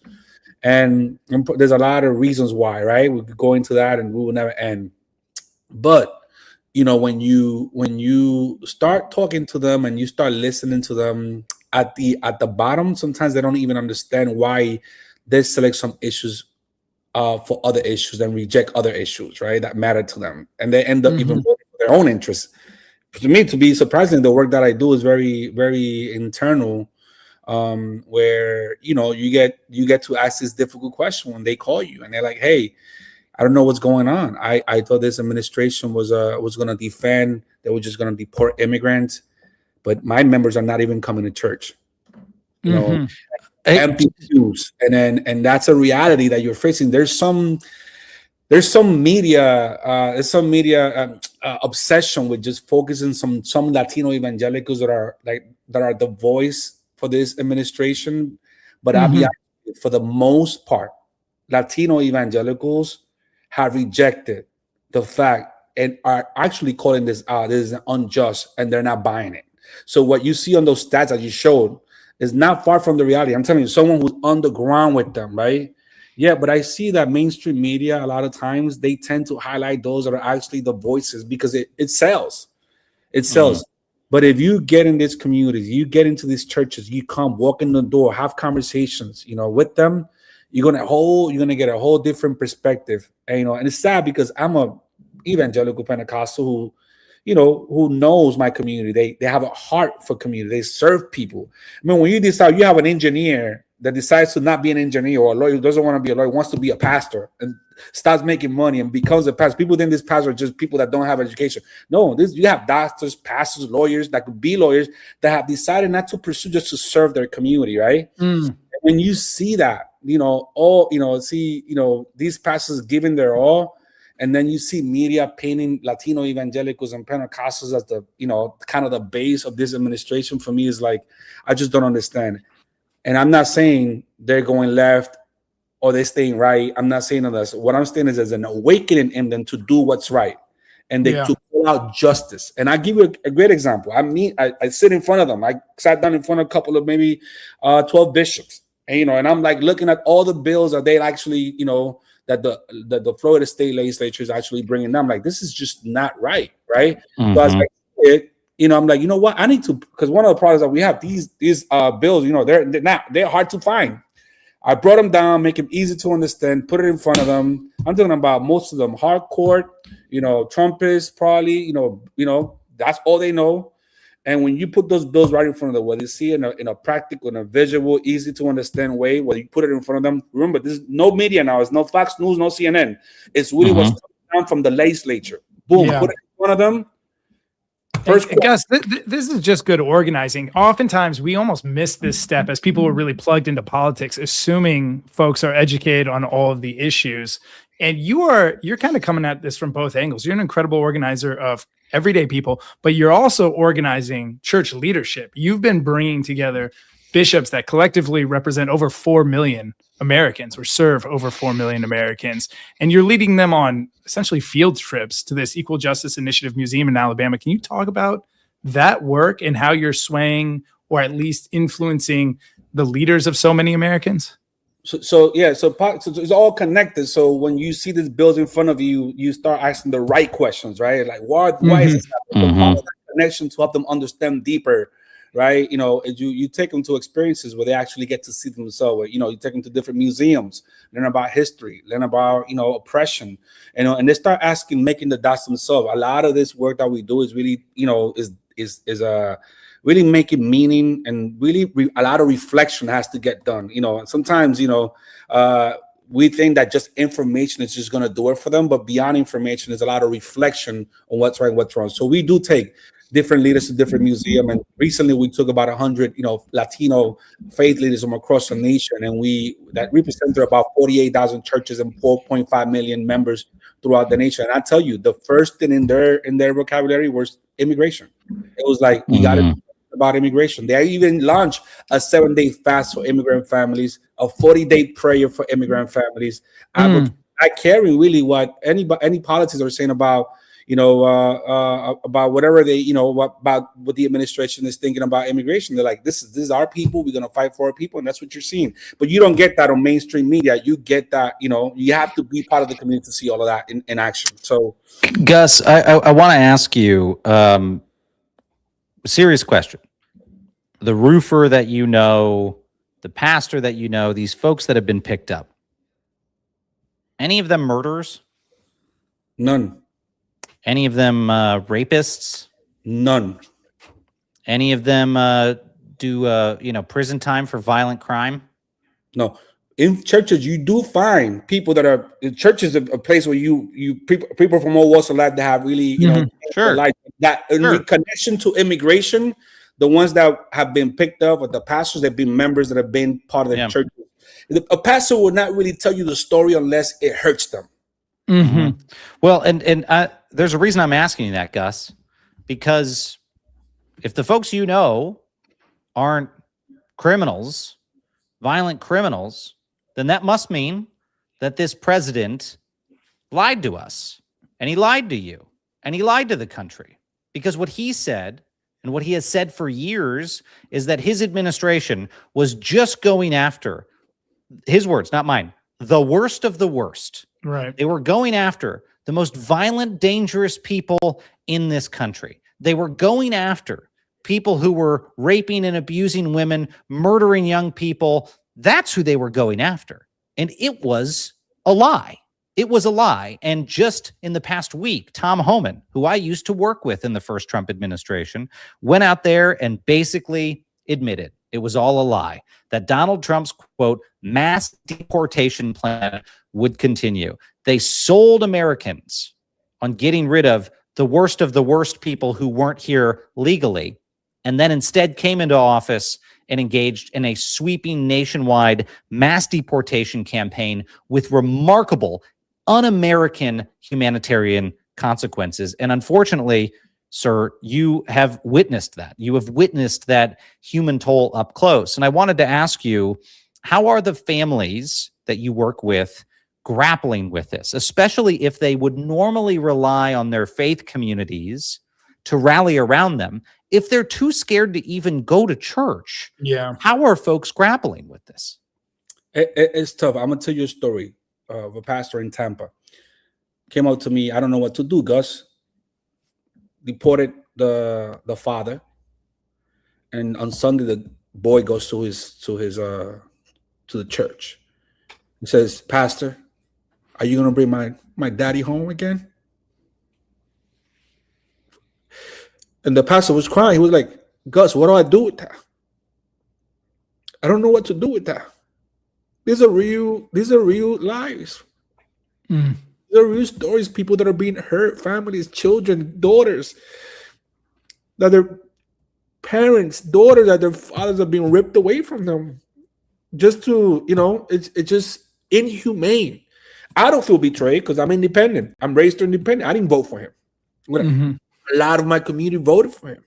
and there's a lot of reasons why, right? We could go into that and we will never end, but when you start talking to them and you start listening to them at the bottom, sometimes they don't even understand why they select some issues for other issues and reject other issues, right, that matter to them, and they end up even voting for their own interests. To me, to be surprising, the work that I do is very, very internal, where you get to ask this difficult question when they call you and they're like, "Hey, I don't know what's going on. I thought this administration was going to defend. They were just going to deport immigrants, but my members are not even coming to church. Empty pews, and that's a reality that you're facing. There's some media obsession with just focusing some Latino evangelicals that are the voice for this administration, but I'll be honest, for the most part, Latino evangelicals have rejected the fact and are actually calling this out. This is unjust, and they're not buying it. So what you see on those stats that you showed is not far from the reality. I'm telling you, someone who's on the ground with them, right? Yeah, but I see that mainstream media, a lot of times, they tend to highlight those that are actually the voices because it sells. It sells. But if you get in these communities, you get into these churches, you come, walk in the door, have conversations, with them, you're gonna get a whole different perspective. And it's sad because I'm a evangelical Pentecostal who knows my community. They have a heart for community. They serve people. I mean, when you decide you have an engineer that decides to not be an engineer, or a lawyer who doesn't want to be a lawyer, wants to be a pastor and starts making money and becomes a pastor. People think this pastor are just people that don't have education. No, you have doctors, pastors, lawyers that could be lawyers that have decided not to pursue just to serve their community, right? When you see that, these pastors giving their all, and then you see media painting Latino evangelicals and Pentecostals as the, kind of the base of this administration, for me is like, I just don't understand. And I'm not saying they're going left or they're staying right. I'm not saying that. What I'm saying is there's an awakening in them to do what's right, and they to call out justice. And I give you a great example. I sit in front of them. I sat down in front of a couple of maybe 12 bishops. And, and I'm like looking at all the bills that they actually, that the Florida State Legislature is actually bringing them. Like, this is just not right, right? So as I see it, I'm like, you know what? I need to, because one of the problems that we have, these bills, they're hard to find. I brought them down, make them easy to understand, put it in front of them. I'm talking about most of them hardcore, Trumpists, probably, that's all they know. And when you put those bills right in front of them, where they see in a practical, in a visual, easy to understand way, where you put it in front of them, remember, there's no media now. It's no Fox News, no CNN. It's really what's coming down from the legislature. Boom, put it in front of them. Gus, this is just good organizing. Oftentimes, we almost miss this step as people are really plugged into politics, assuming folks are educated on all of the issues. And you're kind of coming at this from both angles. You're an incredible organizer of everyday people, but you're also organizing church leadership. You've been bringing together bishops that collectively represent over 4 million Americans or serve over 4 million Americans. And you're leading them on essentially field trips to this Equal Justice Initiative Museum in Alabama. Can you talk about that work and how you're swaying or at least influencing the leaders of so many Americans? So it's all connected. So when you see this bills in front of you, you start asking the right questions, right? Like, why is this happening? Follow that connection to help them understand deeper, right? You know, you take them to experiences where they actually get to see themselves. You know, you take them to different museums, learn about history, learn about, you know, oppression, you know, and they start making the dots themselves. A lot of this work that we do is really, you know, really making meaning, and really a lot of reflection has to get done. You know, and sometimes, you know, we think that just information is just going to do it for them, but beyond information is a lot of reflection on what's right and what's wrong. So we do take different leaders to different museums, and recently we took about 100, you know, Latino faith leaders from across the nation, and that represented about 48,000 churches and 4.5 million members throughout the nation. And I tell you, the first thing in their vocabulary was immigration. It was like, we got to about immigration. They even launched a 7-day fast for immigrant families, a 40-day prayer for immigrant families. I caring really what any politics are saying about, you know, about whatever they, you know, about what the administration is thinking about immigration. They're like, this is our people. We're going to fight for our people. And that's what you're seeing. But you don't get that on mainstream media. You get that, you know, you have to be part of the community to see all of that in action. So, Gus, I want to ask you, serious question. The roofer that you know, the pastor that you know, these folks that have been picked up, any of them murderers? None. Any of them rapists? None. Any of them do you know, prison time for violent crime? No. In churches, you do find people that are in churches, a place where people from all walks of life that have really, you know, like that in connection to immigration. The ones that have been picked up, or the pastors that have been members that have been part of the church. A pastor will not really tell you the story unless it hurts them. Well, and there's a reason I'm asking you that, Gus, because if the folks you know aren't criminals, violent criminals, then that must mean that this president lied to us, and he lied to you, and he lied to the country, because what he said, and what he has said for years, is that his administration was just going after, his words, not mine, the worst of the worst. Right. They were going after the most violent, dangerous people in this country. They were going after people who were raping and abusing women, murdering young people. That's who they were going after. And it was a lie. It was a lie. And just in the past week, Tom Homan, who I used to work with in the first Trump administration, went out there and basically admitted it was all a lie, that Donald Trump's, quote, mass deportation plan would continue. They sold Americans on getting rid of the worst people who weren't here legally, and then instead came into office and engaged in a sweeping nationwide mass deportation campaign with remarkable un-American humanitarian consequences. And unfortunately, sir, you have witnessed that. You have witnessed that human toll up close. And I wanted to ask you, how are the families that you work with grappling with this, especially if they would normally rely on their faith communities to rally around them? If they're too scared to even go to church, how are folks grappling with this? It's tough. I'm going to tell you a story of a pastor in Tampa. Came out to me, I don't know what to do, Gus. Deported the father, and on Sunday the boy goes to the church. He says, "Pastor, are you going to bring my daddy home again?" And the pastor was crying. He was like, "Gus, what do I do with that? I don't know what to do with that. These are real lives. These are real stories, people that are being hurt, families, children, daughters, that their parents, daughters, that their fathers are being ripped away from them. Just to, you know, it's just inhumane. I don't feel betrayed because I'm independent. I'm raised independent. I didn't vote for him. a lot of my community voted for him.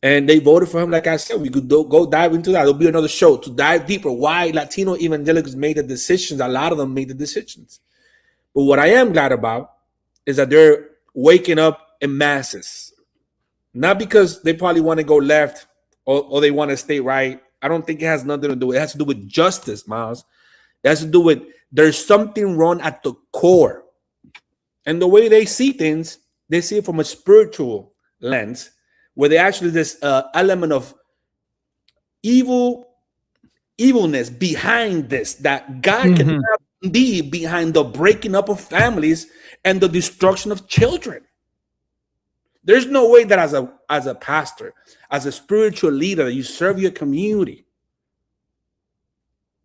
And they voted for him. Like I said, we could go dive into that. There'll be another show to dive deeper. Why Latino evangelicals made the decisions. A lot of them made the decisions. But what I am glad about is that they're waking up in masses. Not because they probably want to go left or they want to stay right. I don't think it has nothing to do with it. It has to do with justice, Miles. It has to do with there's something wrong at the core. And the way they see things, they see it from a spiritual lens, where they actually this element of evilness behind this, that God cannot be behind the breaking up of families and the destruction of children. There's no way that as a pastor, as a spiritual leader, that you serve your community,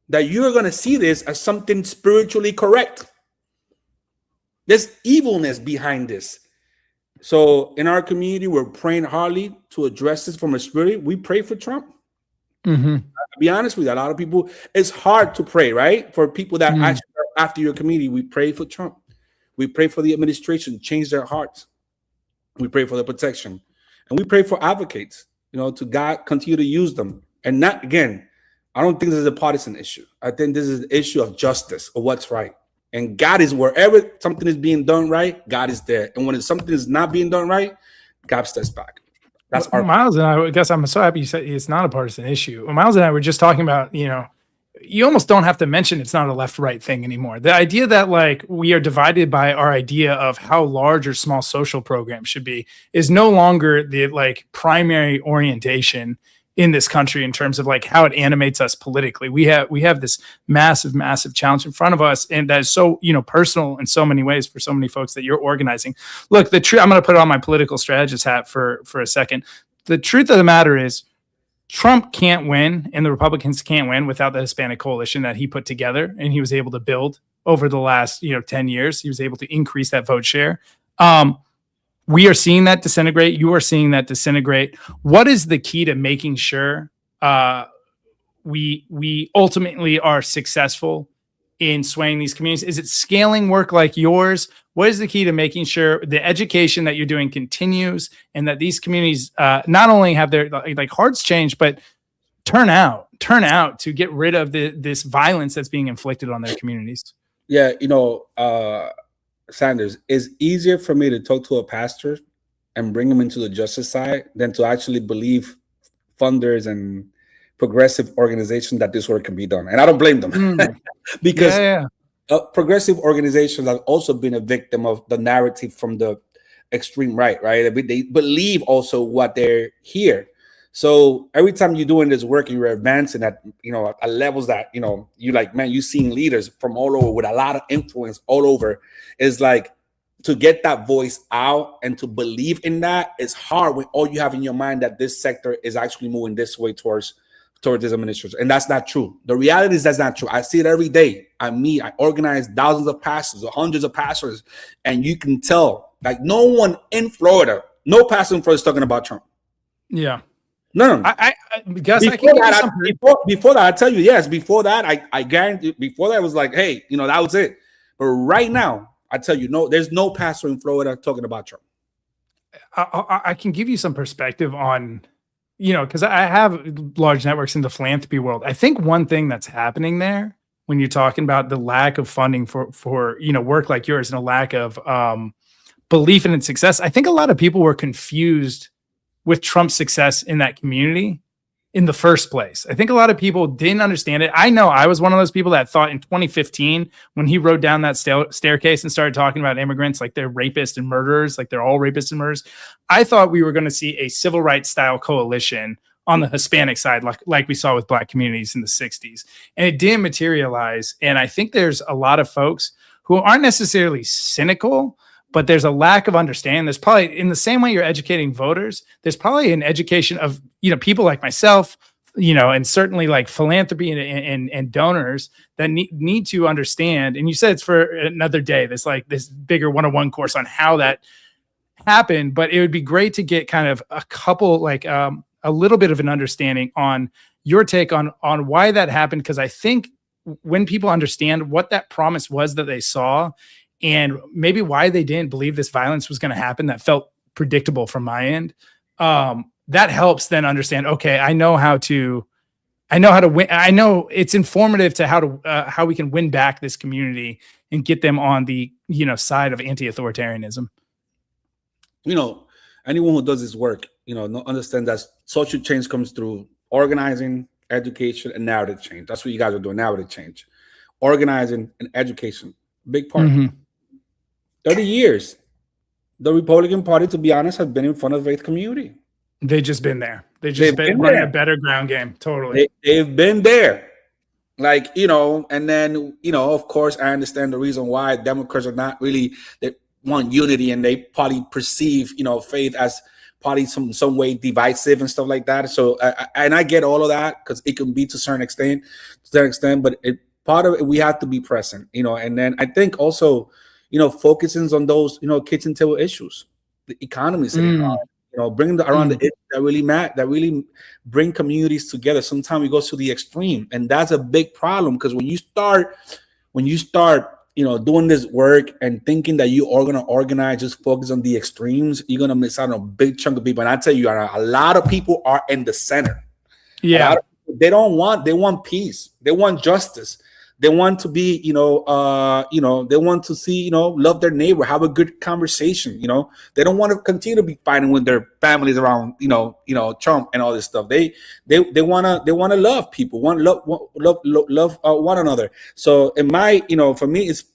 that you're going to see this as something spiritually correct. There's evilness behind this. So in our community, we're praying hardly to address this from a spirit. We pray for Trump. To be honest with you, a lot of people, it's hard to pray, right? For people that actually are after your community, we pray for Trump. We pray for the administration, change their hearts. We pray for the protection. And we pray for advocates, to God continue to use them. And not, again, I don't think this is a partisan issue. I think this is an issue of justice, or what's right. And God is wherever something is being done right, God is there. And when something is not being done right, God steps back. That's our Miles and I guess I'm so happy you said it's not a partisan issue. Miles and I were just talking about, you almost don't have to mention it's not a left-right thing anymore. The idea that like we are divided by our idea of how large or small social programs should be is no longer the like primary orientation in this country in terms of like how it animates us politically. We have this massive challenge in front of us, and that is so personal in so many ways for so many folks that you're organizing. Look, I'm going to put on my political strategist hat for a second. The truth of the matter is, Trump can't win, and the Republicans can't win without the Hispanic coalition that he put together, and he was able to build over the last 10 years. He was able to increase that vote share. We are seeing that disintegrate. You are seeing that disintegrate. What is the key to making sure we ultimately are successful in swaying these communities? Is it scaling work like yours? What is the key to making sure the education that you're doing continues, and that these communities not only have their hearts change, but turn out to get rid of this violence that's being inflicted on their communities? Yeah, Sanders, it's easier for me to talk to a pastor and bring them into the justice side than to actually believe funders and progressive organizations that this work can be done. And I don't blame them because progressive organizations have also been a victim of the narrative from the extreme right? They believe also what they're here. So every time you're doing this work and you're advancing at at levels that you like, man, you're seeing leaders from all over with a lot of influence all over. Is like to get that voice out and to believe in that is hard when all you have in your mind that this sector is actually moving this way towards this administration. And that's not true. The reality is that's not true. I see it every day. I organize thousands of pastors or hundreds of pastors, and you can tell like no one in Florida, no pastor in Florida is talking about Trump. Yeah. No. I guess before that, I tell you, yes. Before that, I guarantee. Before that, it was like, hey, that was it. But right now, I tell you, no, there's no pastor in Florida talking about Trump. I can give you some perspective on, because I have large networks in the philanthropy world. I think one thing that's happening there when you're talking about the lack of funding for work like yours and a lack of belief in its success, I think a lot of people were confused with Trump's success in that community in the first place. I think a lot of people didn't understand it. I know I was one of those people that thought in 2015, when he rode down that staircase and started talking about immigrants like they're rapists and murderers, like they're all rapists and murderers, I thought we were going to see a civil rights style coalition on the Hispanic side, like we saw with Black communities in the 60s. And it didn't materialize. And I think there's a lot of folks who aren't necessarily cynical, but there's a lack of understanding. There's probably, in the same way you're educating voters, there's probably an education of, people like myself, and certainly like philanthropy and donors that need to understand. And you said it's for another day, this bigger 101 course on how that happened, but it would be great to get kind of a couple, a little bit of an understanding on your take on why that happened. Because I think when people understand what that promise was that they saw, and maybe why they didn't believe this violence was going to happen that felt predictable from my end. That helps then understand, okay, I know how to win. I know it's informative to how we can win back this community and get them on the, side of anti-authoritarianism. Anyone who does this work, understand that social change comes through organizing, education, and narrative change. That's what you guys are doing, narrative change. Organizing and education, big part. 30 years, the Republican Party, to be honest, has been in front of the faith community. They've just been there. They've been running a better ground game. Totally. They've been there. And then, of course, I understand the reason why Democrats are not really, they want unity, and they probably perceive, faith as probably some way divisive and stuff like that. So, and I get all of that, because it can be to a certain extent, but part of it, we have to be present, and then I think also, focusing on those, kitchen table issues, the economy, bringing them around the issues that really matter, that really bring communities together. Sometimes we go to the extreme, and that's a big problem, because when you start, doing this work and thinking that you are going to organize, just focus on the extremes, you're going to miss out on a big chunk of people. And I tell you, a lot of people are in the center. Yeah. They want peace. They want justice. They want to be, they want to see, love their neighbor, have a good conversation. They don't want to continue to be fighting with their families around, Trump and all this stuff. They want to love people, love one another. So in my, for me, it's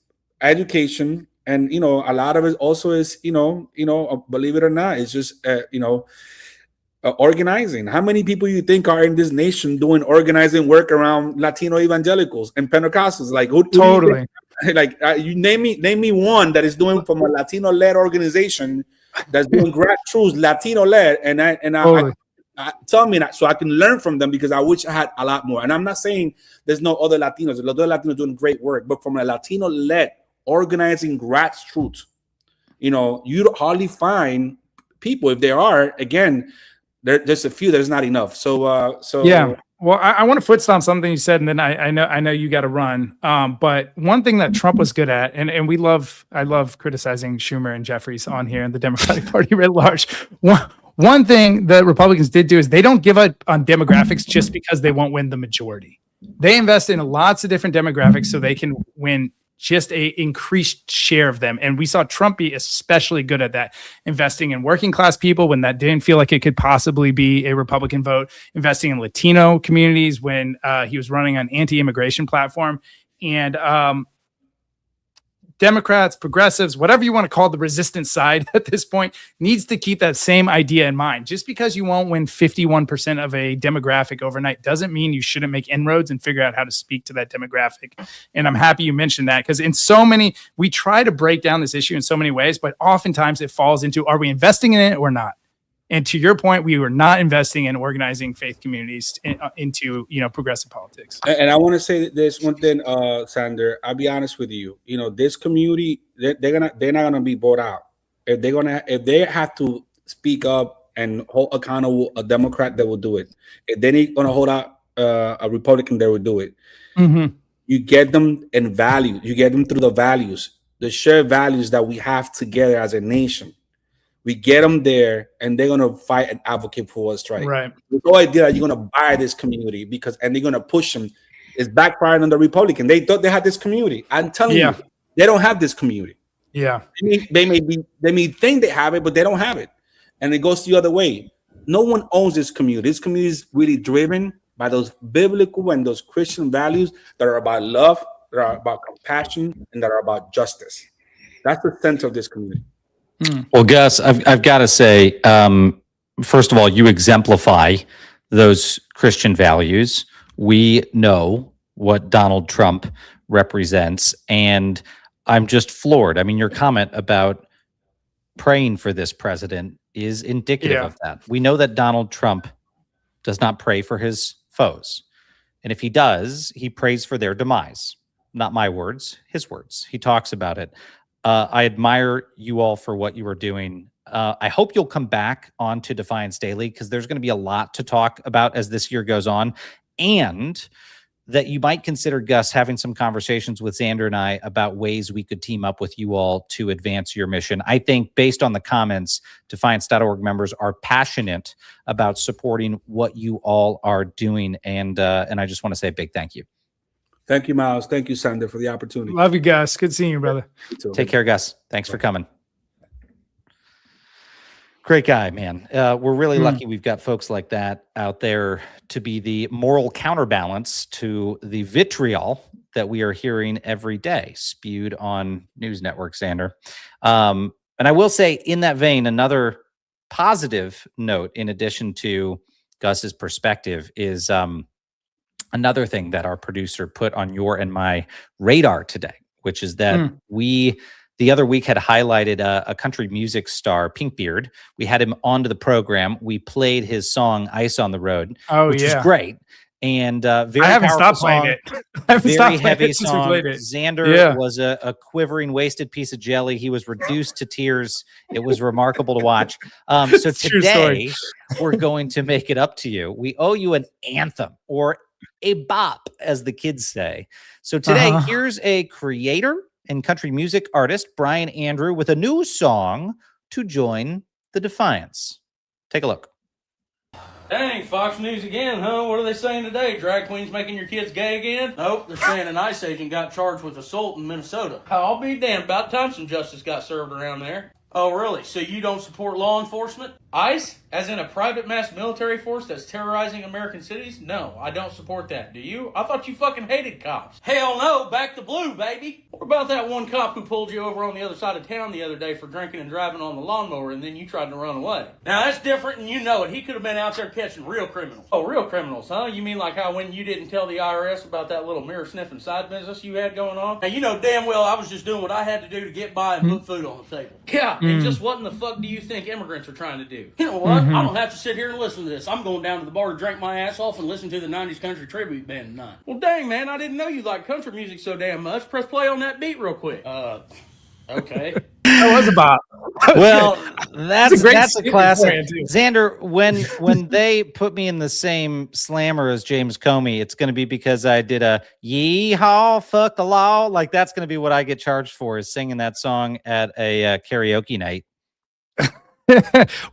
education, and a lot of it also is, believe it or not, it's just organizing. How many people you think are in this nation doing organizing work around Latino evangelicals and Pentecostals? Like, who totally. You name me one that is doing from a Latino-led organization that's doing grassroots Latino-led, and Totally. I tell me that so I can learn from them, because I wish I had a lot more. And I'm not saying there's no other Latinos. The other Latinos doing great work, but from a Latino-led organizing grassroots, you hardly find people. If there are, again, there's a few. There's not enough. So yeah. Well, I want to foot stomp something you said, and then I know you got to run. But one thing that Trump was good at, and I love criticizing Schumer and Jeffries on here and the Democratic Party writ large. One thing that Republicans did do is they don't give up on demographics just because they won't win the majority. They invest in lots of different demographics so they can win just a increased share of them. And we saw Trump be especially good at that, investing in working class people when that didn't feel like it could possibly be a Republican vote, investing in Latino communities when he was running an anti-immigration platform. And Democrats, progressives, whatever you want to call the resistance side at this point, needs to keep that same idea in mind. Just because you won't win 51% of a demographic overnight doesn't mean you shouldn't make inroads and figure out how to speak to that demographic. And I'm happy you mentioned that, because we try to break down this issue in so many ways, but oftentimes it falls into, are we investing in it or not? And to your point, we were not investing in organizing faith communities into progressive politics. And I want to say this one thing, Sander. I'll be honest with you. This community, they're not gonna be bought out. If they have to speak up and hold accountable a Democrat, they will do it. If they're gonna hold out a Republican, they will do it. Mm-hmm. You get them in value. You get them through the values, the shared values that we have together as a nation. We get them there, and they're gonna fight and advocate for what's right. Right. The whole idea that you're gonna buy this community and they're gonna push them is backfiring on the Republican. They thought they had this community. I'm telling you, they don't have this community. Yeah. They may think they have it, but they don't have it, and it goes the other way. No one owns this community. This community is really driven by those biblical and those Christian values that are about love, that are about compassion, and that are about justice. That's the center of this community. Well, Gus, I've got to say, first of all, you exemplify those Christian values. We know what Donald Trump represents, and I'm just floored. I mean, your comment about praying for this president is indicative of that. We know that Donald Trump does not pray for his foes. And if he does, he prays for their demise. Not my words, his words. He talks about it. I admire you all for what you are doing. I hope you'll come back on to Defiance Daily, because there's going to be a lot to talk about as this year goes on. And that you might consider, Gus, having some conversations with Xander and I about ways we could team up with you all to advance your mission. I think based on the comments, Defiance.org members are passionate about supporting what you all are doing. And I just want to say a big thank you. Thank you, Miles. Thank you, Xander, for the opportunity. Love you, Gus. Good seeing you, brother. Take care, Gus. Thanks for coming. Great guy, man. We're really lucky we've got folks like that out there to be the moral counterbalance to the vitriol that we are hearing every day spewed on news networks, Xander. And I will say, in that vein, another positive note, in addition to Gus's perspective, is another thing that our producer put on your and my radar today, which is that we, the other week, had highlighted a country music star, Pinkbeard. We had him onto the program. We played his song "Ice on the Road," which is great, and very. I haven't powerful stopped playing it. I haven't very stopped heavy it song. Xander was a quivering, wasted piece of jelly. He was reduced to tears. It was remarkable to watch. So today we're going to make it up to you. We owe you an anthem, or a bop, as the kids say. So today, here's a creator and country music artist, Brian Andrew, with a new song to join the Defiance. Take a look. Dang, Fox News again, huh? What are they saying today? Drag queens making your kids gay again? Nope, they're saying an ICE agent got charged with assault in Minnesota. I'll be damned, about time some justice got served around there. Oh, really? So you don't support law enforcement? ICE? As in a private mass military force that's terrorizing American cities? No, I don't support that. Do you? I thought you fucking hated cops. Hell no, back to blue, baby. What about that one cop who pulled you over on the other side of town the other day for drinking and driving on the lawnmower, and then you tried to run away? Now that's different, and you know it. He could have been out there catching real criminals. Oh, real criminals, huh? You mean like how when you didn't tell the IRS about that little mirror sniffing side business you had going on? Now you know damn well I was just doing what I had to do to get by and put food on the table. Yeah, and just what in the fuck do you think immigrants are trying to do? You know what? I don't have to sit here and listen to this. I'm going down to the bar to drink my ass off and listen to the 90s country tribute band tonight. Well, dang, man, I didn't know you liked country music so damn much. Press play on that beat real quick. Okay. That was a bop. Well, that's a classic. Xander, when they put me in the same slammer as James Comey, it's going to be because I did a yeehaw, fuck the law. Like, that's going to be what I get charged for, is singing that song at a karaoke night.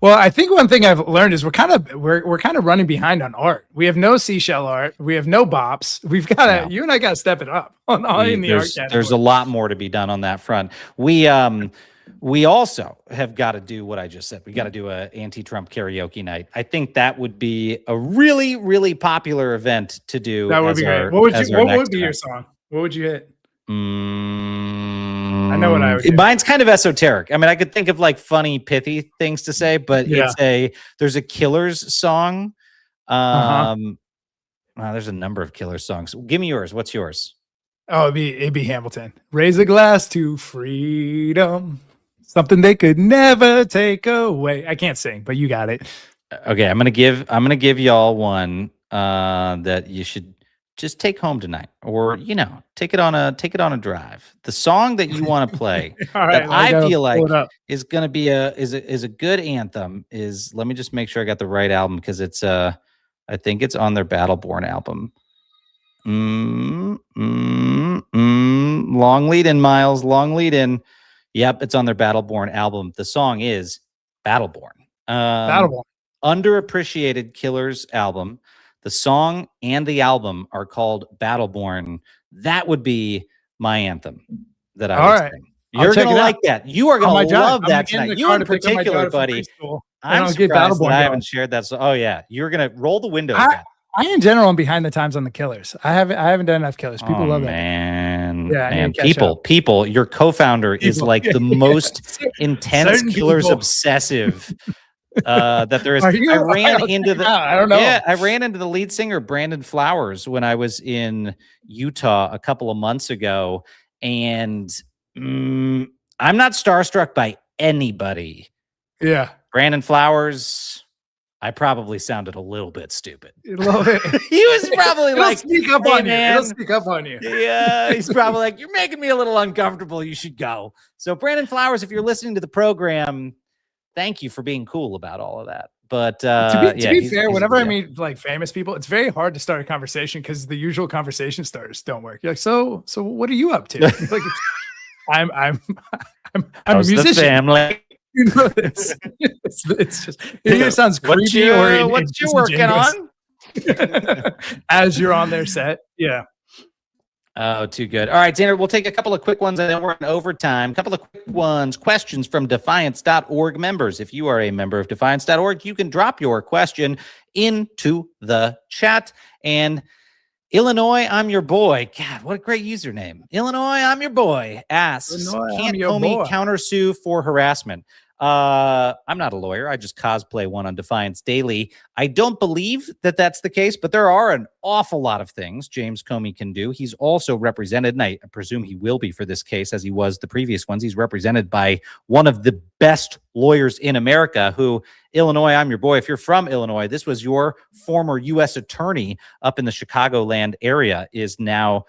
Well, I think one thing I've learned is we're kind of running behind on art. We have no seashell art. We have no bops. We've got to, you and I got to step it up on in the art category. There's a lot more to be done on that front. We also have got to do what I just said. We got to do a anti-Trump karaoke night. I think that would be a really, really popular event to do. That would be great. What would be your song? What would you hit? I know what I would do. Mine's kind of esoteric. I mean, I could think of like funny, pithy things to say, but there's a Killers song. There's a number of Killers songs. Give me yours. What's yours? Oh, it'd be Hamilton. Raise a glass to freedom. Something they could never take away. I can't sing, but you got it. Okay, I'm gonna give y'all one that you should just take home tonight, or take it on a drive. The song that you want to play that I feel like is going to be a good anthem is, let me just make sure I got the right album, because it's I think it's on their Battleborn album. Long lead in, Miles, long lead in. Yep, it's on their Battleborn album. The song is Battleborn. Battleborn. Underappreciated Killers album. The song and the album are called Battleborn. That would be my anthem that I would sing. You're going to like that. You are going to love that tonight. You in particular, buddy. I'm surprised that I haven't shared that. So, oh, yeah. You're going to roll the windows down. I, in general, am behind the times on the Killers. I haven't done enough Killers. People love that. Man, people. Your co-founder is like the most intense Killers obsessive that there is. I ran into the lead singer, Brandon Flowers, when I was in Utah a couple of months ago, and I'm not starstruck by anybody. Yeah, Brandon Flowers, I probably sounded a little bit stupid. He was probably like, sneak up on you. It'll sneak up on you. Yeah, he's probably like, you're making me a little uncomfortable. You should go. So Brandon Flowers, if you're listening to the program, thank you for being cool about all of that. But to be fair, he's whenever I meet like famous people, it's very hard to start a conversation because the usual conversation starters don't work. You're like, so what are you up to? Like, I'm a musician. The family? You know this. It's just it either sounds creepy or what you working on as you're on their set. Yeah. Oh, too good. All right, Xander, we'll take a couple of quick ones and then we're in overtime. A couple of quick ones. Questions from Defiance.org members. If you are a member of Defiance.org, you can drop your question into the chat. And Illinois, I'm your boy. God, what a great username. Illinois, I'm your boy. Asks, can't Comey countersue for harassment? I'm not a lawyer. I just cosplay one on Defiance Daily. I don't believe that that's the case, but there are an awful lot of things James Comey can do. He's also represented, and I presume he will be for this case as he was the previous ones. He's represented by one of the best lawyers in America who, Illinois, I'm your boy. If you're from Illinois, this was your former U.S. attorney up in the Chicagoland area, is now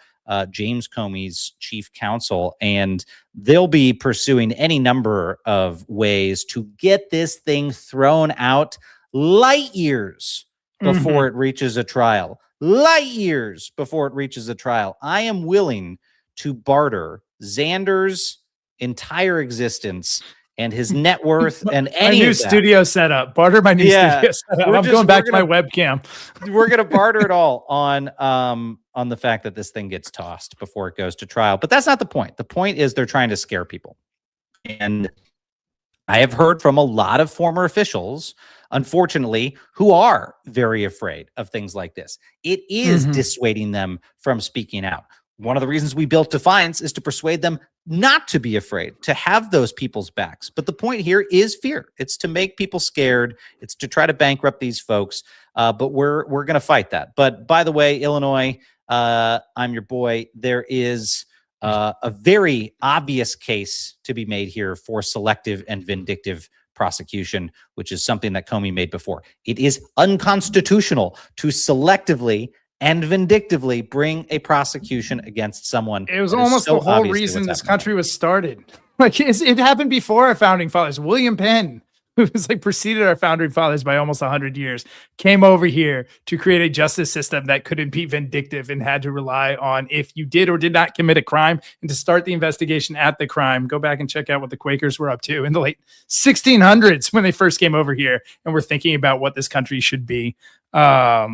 James Comey's chief counsel, and they'll be pursuing any number of ways to get this thing thrown out light years before it reaches a trial. Light years before it reaches a trial. I am willing to barter Xander's entire existence and his net worth and any new studio setup. Barter my new studio setup. I'm going back to my webcam. We're gonna barter it all on the fact that this thing gets tossed before it goes to trial. But that's not the point. The point is they're trying to scare people. And I have heard from a lot of former officials, unfortunately, who are very afraid of things like this. It is dissuading them from speaking out. One of the reasons we built Defiance is to persuade them not to be afraid, to have those people's backs. But the point here is fear. It's to make people scared. It's to try to bankrupt these folks. But we're going to fight that. But by the way, Illinois, I'm your boy. There is a very obvious case to be made here for selective and vindictive prosecution, which is something that Comey made before. It is unconstitutional to selectively and vindictively bring a prosecution against someone. It was almost the whole reason this country was started. Like it happened before our founding fathers. William Penn, who was like preceded our founding fathers by almost 100 years, came over here to create a justice system that couldn't be vindictive and had to rely on if you did or did not commit a crime, and to start the investigation at the crime. Go back and check out what the Quakers were up to in the late 1600s when they first came over here and were thinking about what this country should be. Yeah.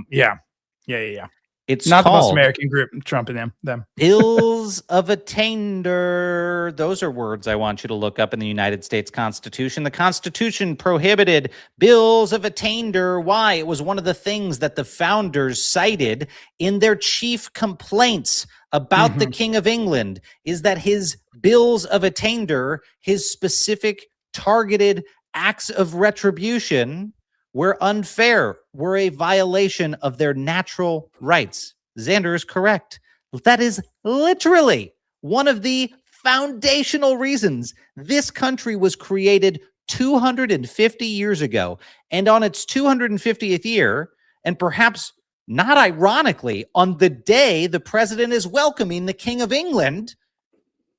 It's not the most American group, Trump and them. Bills of attainder. Those are words I want you to look up in the United States Constitution. The Constitution prohibited bills of attainder. Why? It was one of the things that the founders cited in their chief complaints about the King of England, is that his bills of attainder, his specific targeted acts of retribution, were unfair, were a violation of their natural rights. Xander is correct. That is literally one of the foundational reasons this country was created 250 years ago. And on its 250th year, and perhaps not ironically, on the day the president is welcoming the King of England,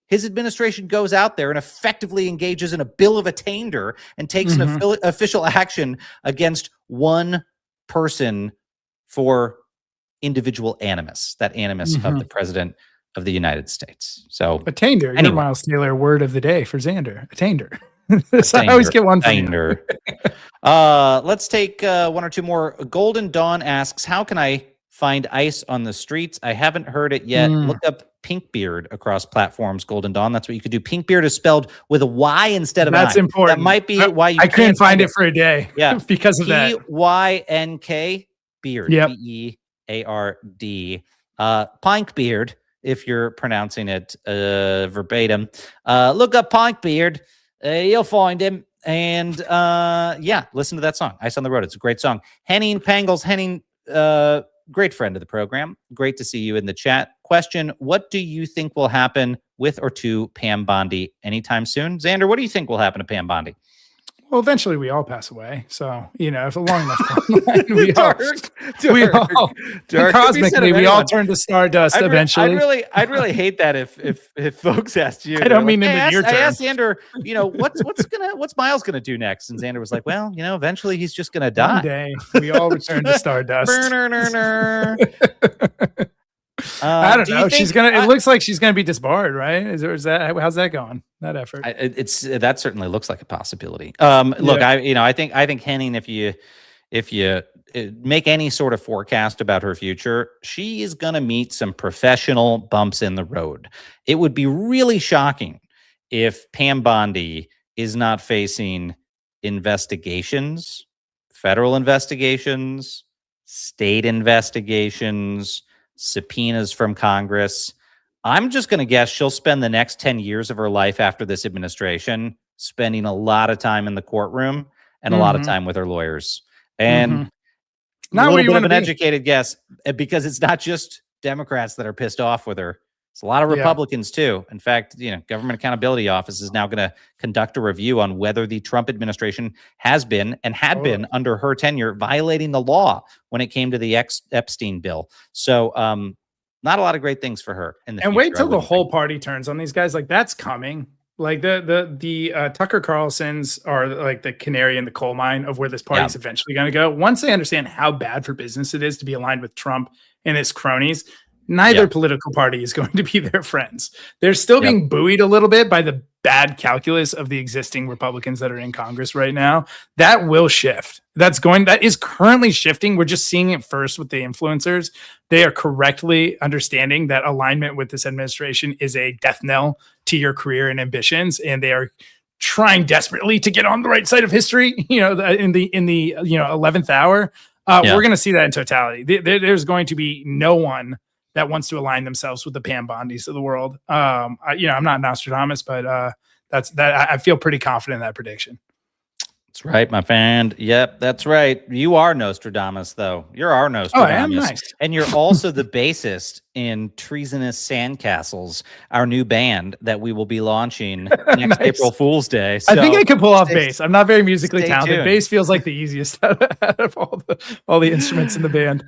his administration goes out there and effectively engages in a bill of attainder and takes an official action against one person for individual animus, that animus of the president of the United States. So attainder, anyway. Your Miles Taylor word of the day for Xander, attainder. So I always get one attainder. Let's take one or two more. Golden Dawn asks, how can I find ICE on the streets? I haven't heard it yet. Look up Pinkbeard across platforms, Golden Dawn. That's what you could do. Pinkbeard is spelled with a Y instead of That's an I. Important. That might be why you I couldn't find it for a day. Yeah, because of that. P-Y-N-K Beard. Yep. B-E-A-R-D. Pinkbeard, if you're pronouncing it verbatim. Look up Pinkbeard. You'll find him. And yeah, listen to that song, Ice on the Road. It's a great song. Henning Pangles. Henning, great friend of the program. Great to see you in the chat. Question, what do you think will happen with or to Pam Bondi anytime soon? Xander, what do you think will happen to Pam Bondi? Well, eventually we all pass away. So, if a long enough time, we all, Cosmically, we all turn to stardust eventually. I'd really hate that if folks asked you. I don't mean in the near term. I asked Xander, what's Miles gonna do next? And Xander was like, well, eventually he's just gonna die. One day we all return to stardust. I don't know. It looks like she's gonna be disbarred, right? Is that how's that going? That effort? That certainly looks like a possibility. Look, I think Henning, if you make any sort of forecast about her future, she is gonna meet some professional bumps in the road. It would be really shocking if Pam Bondi is not facing investigations, federal investigations, state investigations, subpoenas from Congress. I'm just going to guess she'll spend the next 10 years of her life after this administration spending a lot of time in the courtroom and a lot of time with her lawyers. And not a where you little bit want of to an be. educated guess, because it's not just Democrats that are pissed off with her. It's a lot of Republicans too. In fact, Government Accountability Office is now going to conduct a review on whether the Trump administration has been and had been under her tenure violating the law when it came to the Epstein bill. So, not a lot of great things for her in the future. Wait till the whole party turns on these guys. Like that's coming. Like the Tucker Carlsons are like the canary in the coal mine of where this party is eventually going to go. Once they understand how bad for business it is to be aligned with Trump and his cronies, neither political party is going to be their friends. They're still being buoyed a little bit by the bad calculus of the existing Republicans that are in Congress right now. That will shift. That is currently shifting. We're just seeing it first with the influencers. They are correctly understanding that alignment with this administration is a death knell to your career and ambitions, and they are trying desperately to get on the right side of history. In the 11th hour, we're going to see that in totality. There's going to be no one that wants to align themselves with the Pam Bondis of the world. I'm not Nostradamus, but I feel pretty confident in that prediction. That's right, my friend. Yep, that's right. You are Nostradamus, though. You're our Nostradamus. Oh, I am nice. And you're also the bassist in Treasonous Sandcastles, our new band that we will be launching next April Fool's Day. So I think I can pull off bass. I'm not very musically talented. Bass feels like the easiest out of all the instruments in the band.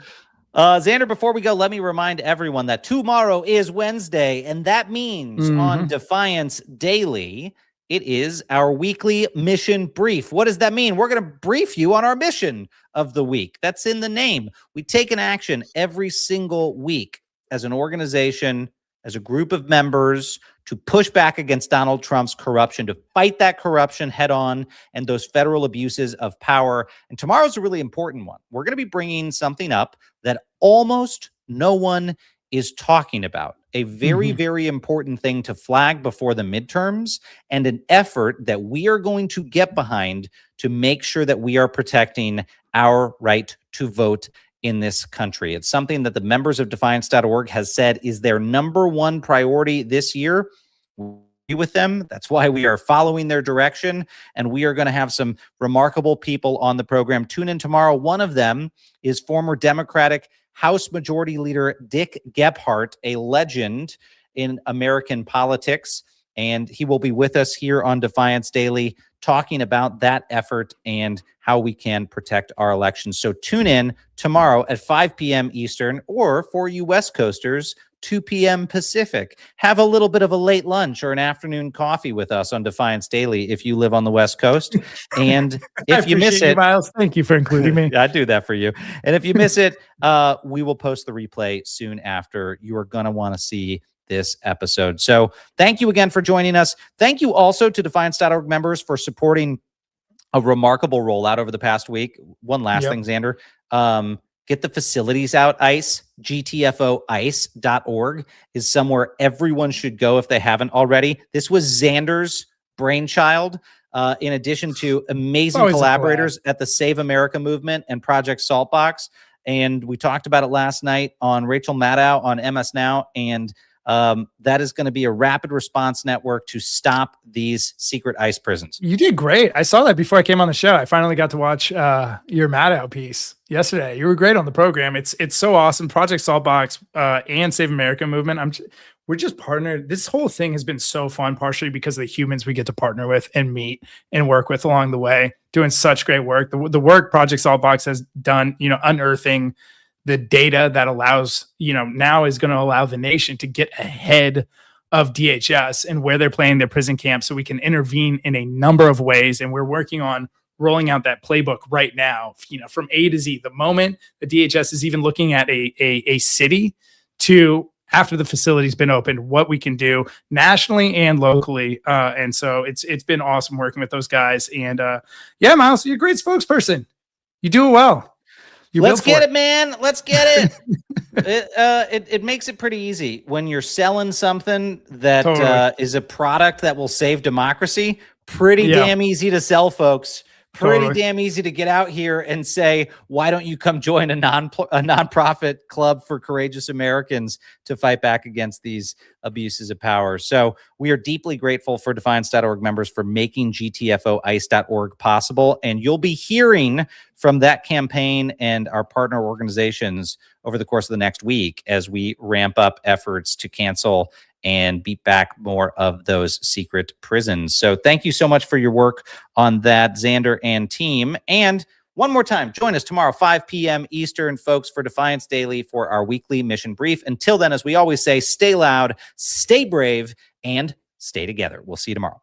Xander, before we go, let me remind everyone that tomorrow is Wednesday, and that means on Defiance Daily, it is our weekly mission brief. What does that mean? We're going to brief you on our mission of the week. That's in the name. We take an action every single week as an organization, as a group of members, to push back against Donald Trump's corruption, to fight that corruption head on and those federal abuses of power. And tomorrow's a really important one. We're going to be bringing something up that almost no one is talking about. A very, very important thing to flag before the midterms, and an effort that we are going to get behind to make sure that we are protecting our right to vote in this country. It's something that the members of Defiance.org has said is their number one priority this year. With them. That's why we are following their direction, and we are going to have some remarkable people on the program. Tune in tomorrow. One of them is former Democratic House Majority Leader Dick Gephardt, a legend in American politics, and he will be with us here on Defiance Daily talking about that effort and how we can protect our elections. So tune in tomorrow at 5 p.m. Eastern, or for you West Coasters, 2 p.m. Pacific. Have a little bit of a late lunch or an afternoon coffee with us on Defiance Daily if you live on the West Coast. And if you miss it, Miles, thank you for including me. I do that for you. And if you miss it, we will post the replay soon after. You are going to want to see this episode. So thank you again for joining us. Thank you also to Defiance.org members for supporting a remarkable rollout over the past week. One last thing, Xander. Get the facilities out, ICE. GTFOICE.org is somewhere everyone should go if they haven't already. This was Xander's brainchild, in addition to amazing collaborators at the Save America movement and Project Saltbox. And we talked about it last night on Rachel Maddow on MS Now. And that is going to be a rapid response network to stop these secret ICE prisons. You did great. I saw that before I came on the show. I finally got to watch your Maddow piece yesterday. You were great on the program. It's so awesome. Project Saltbox and Save America movement. we're just partnered. This whole thing has been so fun, partially because of the humans we get to partner with and meet and work with along the way, doing such great work. The work Project Saltbox has done, unearthing the data that allows, now is going to allow the nation to get ahead of DHS and where they're playing their prison camps, so we can intervene in a number of ways. And we're working on rolling out that playbook right now, from A to Z. The moment the DHS is even looking at a city to after the facility's been opened, what we can do nationally and locally. And so it's been awesome working with those guys. And yeah, Miles, you're a great spokesperson. You do it well. Let's get it, man. Let's get it. It makes it pretty easy when you're selling something that is a product that will save democracy. Pretty damn easy to sell, folks. Pretty damn easy to get out here and say, why don't you come join a nonprofit club for courageous Americans to fight back against these abuses of power? So we are deeply grateful for Defiance.org members for making GTFOICE.org possible. And you'll be hearing from that campaign and our partner organizations over the course of the next week as we ramp up efforts to cancel and beat back more of those secret prisons. So thank you so much for your work on that, Xander and team. And one more time, join us tomorrow, 5 p.m. Eastern, folks, for Defiance Daily for our weekly mission brief. Until then, as we always say, stay loud, stay brave, and stay together. We'll see you tomorrow.